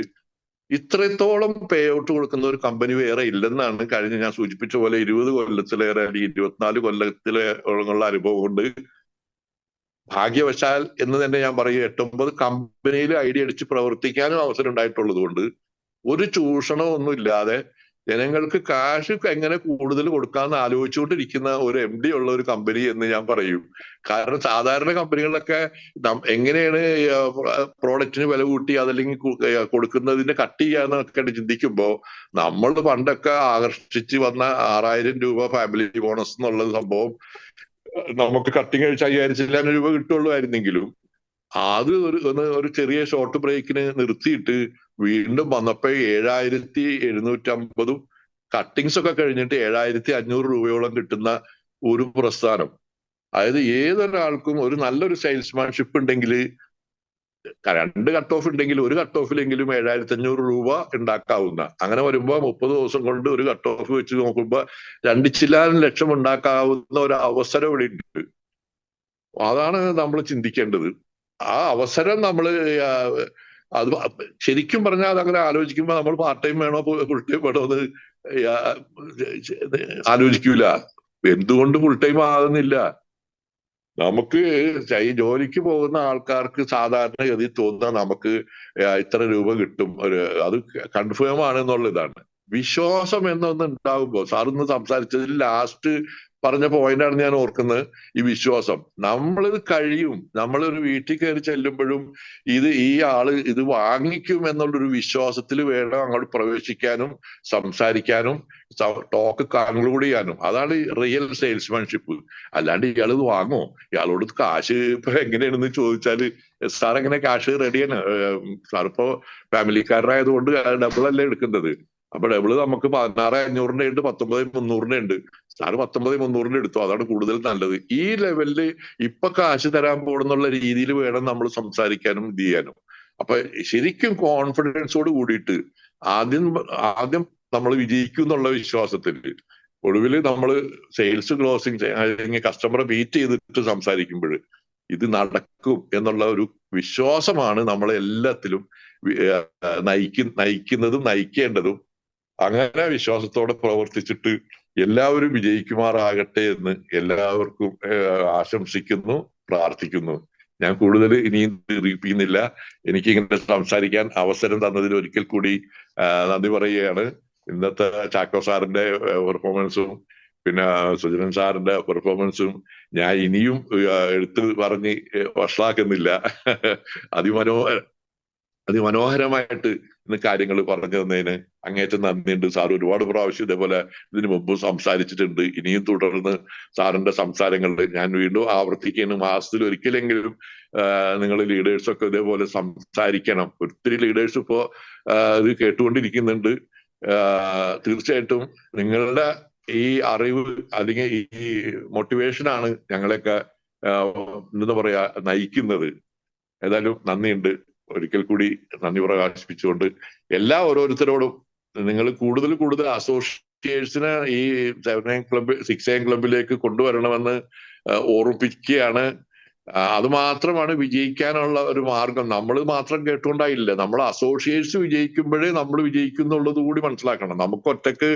ഇത്രത്തോളം പേ ഔട്ട് കൊടുക്കുന്ന ഒരു കമ്പനി വേറെ ഇല്ലെന്നാണ് കഴിഞ്ഞ ഞാൻ സൂചിപ്പിച്ച പോലെ 20 കൊല്ലത്തിലേറെ അല്ലെങ്കിൽ 24 കൊല്ലത്തിലേറെ അനുഭവം കൊണ്ട് ഭാഗ്യവശാൽ എന്ന് തന്നെ ഞാൻ പറയും 8-9 കമ്പനിയിൽ ഐഡിയ അടിച്ച് പ്രവർത്തിക്കാനും അവസരം ഉണ്ടായിട്ടുള്ളത് കൊണ്ട് ഒരു ചൂഷണവും ഒന്നും ഇല്ലാതെ ജനങ്ങൾക്ക് കാശ് എങ്ങനെ കൂടുതൽ കൊടുക്കാമെന്ന് ആലോചിച്ചുകൊണ്ടിരിക്കുന്ന ഒരു MD ഉള്ള ഒരു കമ്പനി എന്ന് ഞാൻ പറയും. കാരണം സാധാരണ കമ്പനികളിലൊക്കെ എങ്ങനെയാണ് പ്രോഡക്റ്റിന് വില കൂട്ടി അതല്ലെങ്കിൽ കൊടുക്കുന്നതിന്റെ കട്ട് ചെയ്യാന്നൊക്കെ ചിന്തിക്കുമ്പോ നമ്മൾ പണ്ടൊക്കെ ആകർഷിച്ച് വന്ന 6000 രൂപ ഫാമിലി ബോണസ് എന്നുള്ള സംഭവം നമുക്ക് കട്ടിങ് കഴിച്ച് 5000 രൂപ കിട്ടുള്ളൂ അത് ഒരു ചെറിയ ഷോർട്ട് ബ്രേക്കിന് നിർത്തിയിട്ട് വീണ്ടും വന്നപ്പോ 7750 കട്ടിങ്സ് ഒക്കെ കഴിഞ്ഞിട്ട് 7500 രൂപയോളം കിട്ടുന്ന ഒരു പ്രസ്ഥാനം. അതായത് ഏതൊരാൾക്കും ഒരു നല്ലൊരു സെയിൽസ്മാൻഷിപ്പ് ഉണ്ടെങ്കിൽ 2 കട്ട് ഓഫ് ഉണ്ടെങ്കിൽ ഒരു കട്ട് ഓഫിലെങ്കിലും 7500 രൂപ ഉണ്ടാക്കാവുന്ന, അങ്ങനെ വരുമ്പോ 30 ദിവസം കൊണ്ട് ഒരു കട്ട് ഓഫ് വെച്ച് നോക്കുമ്പോ 2 ചില്ലാനം ലക്ഷം ഉണ്ടാക്കാവുന്ന ഒരു അവസരം ഇവിടെ ഉണ്ട്. അതാണ് നമ്മൾ ചിന്തിക്കേണ്ടത്. ആ അവസരം അത് ശരിക്കും പറഞ്ഞാൽ അതങ്ങനെ ആലോചിക്കുമ്പോ നമ്മൾ പാർട്ട് ടൈം വേണോ ഫുൾ ടൈം വേണോ എന്ന് ആലോചിക്കൂല. എന്തുകൊണ്ട് ഫുൾ ടൈം ആകുന്നില്ല? നമുക്ക് ഈ ജോലിക്ക് പോകുന്ന ആൾക്കാർക്ക് സാധാരണഗതി തോന്നുക നമുക്ക് ഇത്ര രൂപ കിട്ടും, അത് കൺഫേം ആണെന്നുള്ള ഇതാണ്. വിശ്വാസം എന്നൊന്ന് ഉണ്ടാകുമ്പോ സാറിന്ന് സംസാരിച്ചതിൽ ലാസ്റ്റ് പറഞ്ഞ പോയിന്റാണ് ഞാൻ ഓർക്കുന്നത്. ഈ വിശ്വാസം നമ്മളിത് കഴിയും, നമ്മളൊരു വീട്ടിൽ കയറി ചെല്ലുമ്പോഴും ഈ ആള് ഇത് വാങ്ങിക്കും എന്നുള്ളൊരു വിശ്വാസത്തിൽ വേണം അങ്ങോട്ട് പ്രവേശിക്കാനും സംസാരിക്കാനും ടോക്ക് കൺക്ലൂഡ് ചെയ്യാനും. അതാണ് റിയൽ സെയിൽസ്മാൻഷിപ്പ്. അല്ലാണ്ട് ഇയാൾ ഇത് വാങ്ങോ, ഇയാളോട് കാശ് ഇപ്പൊ എങ്ങനെയാണെന്ന് ചോദിച്ചാല് സാർ എങ്ങനെ കാശ് റെഡിയാണ്, സാർ ഇപ്പോ ഫാമിലിക്കാരനായതുകൊണ്ട് ഡബിൾ അല്ലേ എടുക്കുന്നത്. അപ്പൊ ഡബിള് നമുക്ക് 16,500 ഉണ്ട്, 19,300 ഉണ്ട്. സാറ് 19,300 എടുത്തു, അതാണ് കൂടുതൽ നല്ലത്. ഈ ലെവലില് ഇപ്പൊ കാശ് തരാൻ പോകുന്നുള്ള രീതിയിൽ വേണം നമ്മൾ സംസാരിക്കാനും ഇത് ചെയ്യാനും. അപ്പൊ ശരിക്കും കോൺഫിഡൻസോട് കൂടിയിട്ട് ആദ്യം നമ്മൾ വിജയിക്കും എന്നുള്ള വിശ്വാസത്തിൽ ഒടുവിൽ നമ്മൾ സെയിൽസ് ക്ലോസിങ് അല്ലെങ്കിൽ കസ്റ്റമറെ മീറ്റ് ചെയ്തിട്ട് സംസാരിക്കുമ്പോൾ ഇത് നടക്കും എന്നുള്ള ഒരു വിശ്വാസമാണ് നമ്മളെ എല്ലാത്തിലും നയിക്കുന്നതും നയിക്കേണ്ടതും. അങ്ങനെ വിശ്വാസത്തോടെ പ്രവർത്തിച്ചിട്ട് എല്ലാവരും വിജയിക്കുമാറാകട്ടെ എന്ന് എല്ലാവർക്കും ആശംസിക്കുന്നു, പ്രാർത്ഥിക്കുന്നു. ഞാൻ കൂടുതൽ ഇനിയും ദീർഘിപ്പിക്കുന്നില്ല. എനിക്ക് ഇങ്ങനെ സംസാരിക്കാൻ അവസരം തന്നതിൽ ഒരിക്കൽ കൂടി നന്ദി പറയുകയാണ്. ഇന്നത്തെ ചാക്കോ സാറിന്റെ പെർഫോമൻസും പിന്നെ സുജനൻ സാറിന്റെ പെർഫോമൻസും ഞാൻ ഇനിയും എടുത്ത് പറഞ്ഞ് വഷളാക്കുന്നില്ല. അതിമനോഹരമായിട്ട് ഇന്ന് കാര്യങ്ങൾ പറഞ്ഞു തന്നതിന് അങ്ങേറ്റം നന്ദിയുണ്ട്. സാർ ഒരുപാട് പ്രാവശ്യം ഇതേപോലെ ഇതിനു മുമ്പ് സംസാരിച്ചിട്ടുണ്ട്. ഇനിയും തുടർന്ന് സാറിന്റെ സംസാരങ്ങളിൽ ഞാൻ വീണ്ടും ആവർത്തിക്കുകയാണ്, മാസത്തിൽ ഒരിക്കലെങ്കിലും നിങ്ങൾ ലീഡേഴ്സൊക്കെ ഇതേപോലെ സംസാരിക്കണം. ഒത്തിരി ലീഡേഴ്സ് ഇപ്പോ ഇത് കേട്ടുകൊണ്ടിരിക്കുന്നുണ്ട്. തീർച്ചയായിട്ടും നിങ്ങളുടെ ഈ അറിവ് അല്ലെങ്കിൽ ഈ മോട്ടിവേഷനാണ് ഞങ്ങളെയൊക്കെ എന്താ പറയാ നയിക്കുന്നത്. ഏതായാലും നന്ദിയുണ്ട്. ഒരിക്കൽ കൂടി നന്ദി പ്രകാശിപ്പിച്ചുകൊണ്ട് ഓരോരുത്തരോടും നിങ്ങൾ കൂടുതൽ അസോസിയേറ്റ്സിനെ ഈ 7AM ക്ലബ് 6AM ക്ലബിലേക്ക് കൊണ്ടുവരണമെന്ന് ഓർമ്മിപ്പിക്കുകയാണ്. അത് മാത്രമാണ് വിജയിക്കാനുള്ള ഒരു മാർഗം. നമ്മൾ മാത്രം കേട്ടുകൊണ്ടായില്ല, നമ്മൾ അസോസിയേറ്റ്സ് വിജയിക്കുമ്പോഴേ നമ്മൾ വിജയിക്കുന്നുള്ളത് കൂടി മനസ്സിലാക്കണം. നമുക്ക് ഒറ്റക്ക്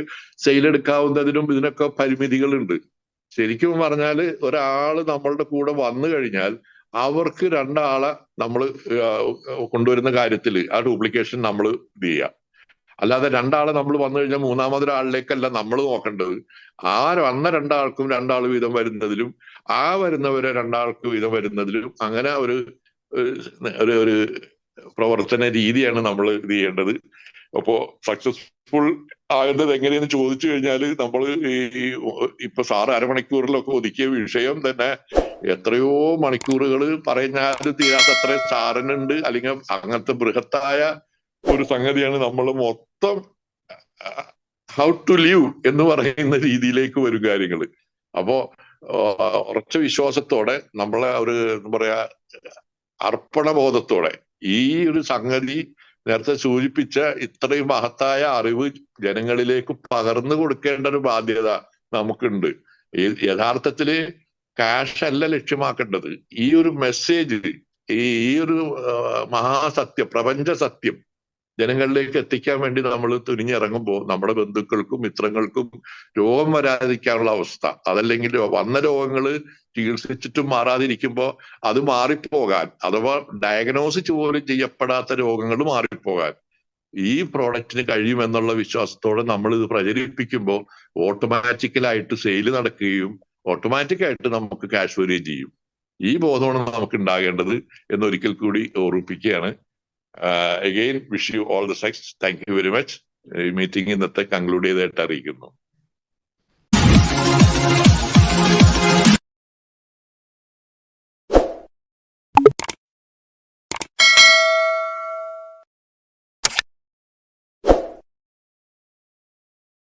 സെയിൽ എടുക്കാവുന്നതിനും ഇതിനൊക്കെ പരിമിതികളുണ്ട്. ശരിക്കും പറഞ്ഞാല് ഒരാള് നമ്മളുടെ കൂടെ വന്നു കഴിഞ്ഞാൽ അവർക്ക് 2 ആളെ നമ്മൾ കൊണ്ടുവരുന്ന കാര്യത്തിൽ ആ ഡ്യൂപ്ലിക്കേഷൻ നമ്മൾ ഇത് ചെയ്യുക. അല്ലാതെ 2 ആളെ നമ്മൾ വന്നു കഴിഞ്ഞാൽ 3-മതൊരാളിലേക്കല്ല നമ്മൾ നോക്കേണ്ടത്. ആ വന്ന 2 ആൾക്കും 2 ആൾ വീതം വരുന്നതിലും ആ വരുന്നവരെ 2 ആൾക്ക് വീതം വരുന്നതിലും അങ്ങനെ ഒരു പ്രവർത്തന രീതിയാണ് നമ്മൾ ഇത് ചെയ്യേണ്ടത്. അപ്പോ സക്സസ്ഫുൾ ആകുന്നത് എങ്ങനെയെന്ന് ചോദിച്ചു കഴിഞ്ഞാല് നമ്മൾ ഇപ്പൊ സാറ് അരമണിക്കൂറിലൊക്കെ ഒതുക്കിയ വിഷയം തന്നെ എത്രയോ മണിക്കൂറുകൾ പറഞ്ഞാൽ തീരാത്തത്ര സാറിനുണ്ട്. അല്ലെങ്കിൽ അങ്ങനത്തെ ബൃഹത്തായ ഒരു സംഗതിയാണ് നമ്മൾ മൊത്തം ഹൗ ടു ലിവ് എന്ന് പറയുന്ന രീതിയിലേക്ക് വരും കാര്യങ്ങൾ. അപ്പോ ഉറച്ച വിശ്വാസത്തോടെ നമ്മളെ എന്താ പറയാ അർപ്പണബോധത്തോടെ ഈ ഒരു സംഗതി നേരത്തെ സൂചിപ്പിച്ച ഇത്രയും മഹത്തായ അറിവ് ജനങ്ങളിലേക്ക് പകർന്നു കൊടുക്കേണ്ട ഒരു ബാധ്യത നമുക്കുണ്ട്. യഥാർത്ഥത്തില് കാഷ് അല്ല ലക്ഷ്യമാക്കേണ്ടത്. ഈ ഒരു മെസ്സേജ്, ഈ ഒരു മഹാസത്യം, പ്രപഞ്ച സത്യം ജനങ്ങളിലേക്ക് എത്തിക്കാൻ വേണ്ടി നമ്മൾ തുനിഞ്ഞിറങ്ങുമ്പോൾ നമ്മുടെ ബന്ധുക്കൾക്കും മിത്രങ്ങൾക്കും രോഗം വരാതിരിക്കാനുള്ള അവസ്ഥ, അതല്ലെങ്കിൽ വന്ന രോഗങ്ങൾ ചികിത്സിച്ചിട്ടും മാറാതിരിക്കുമ്പോൾ അത് മാറിപ്പോകാൻ, അഥവാ ഡയഗ്നോസിസ് പോലും ചെയ്യപ്പെടാത്ത രോഗങ്ങൾ മാറിപ്പോകാൻ ഈ പ്രോഡക്റ്റിന് കഴിയുമെന്നുള്ള വിശ്വാസത്തോടെ നമ്മൾ ഇത് പ്രചരിപ്പിക്കുമ്പോൾ ഓട്ടോമാറ്റിക്കലായിട്ട് സെയിൽ നടക്കുകയും ഓട്ടോമാറ്റിക്കായിട്ട് നമുക്ക് ക്യാഷ് വരികയും ചെയ്യും. ഈ ബോധമാണ് നമുക്ക് ഉണ്ടാകേണ്ടത് എന്നൊരിക്കൽ കൂടി ഓർമ്മിപ്പിക്കുകയാണ്. Again wish you all the success. Thank you very much. ഈ മീറ്റിംഗ് ഇന്നത്തെ കൺക്ലൂഡ് ചെയ്തായിട്ട് അറിയിക്കുന്നു.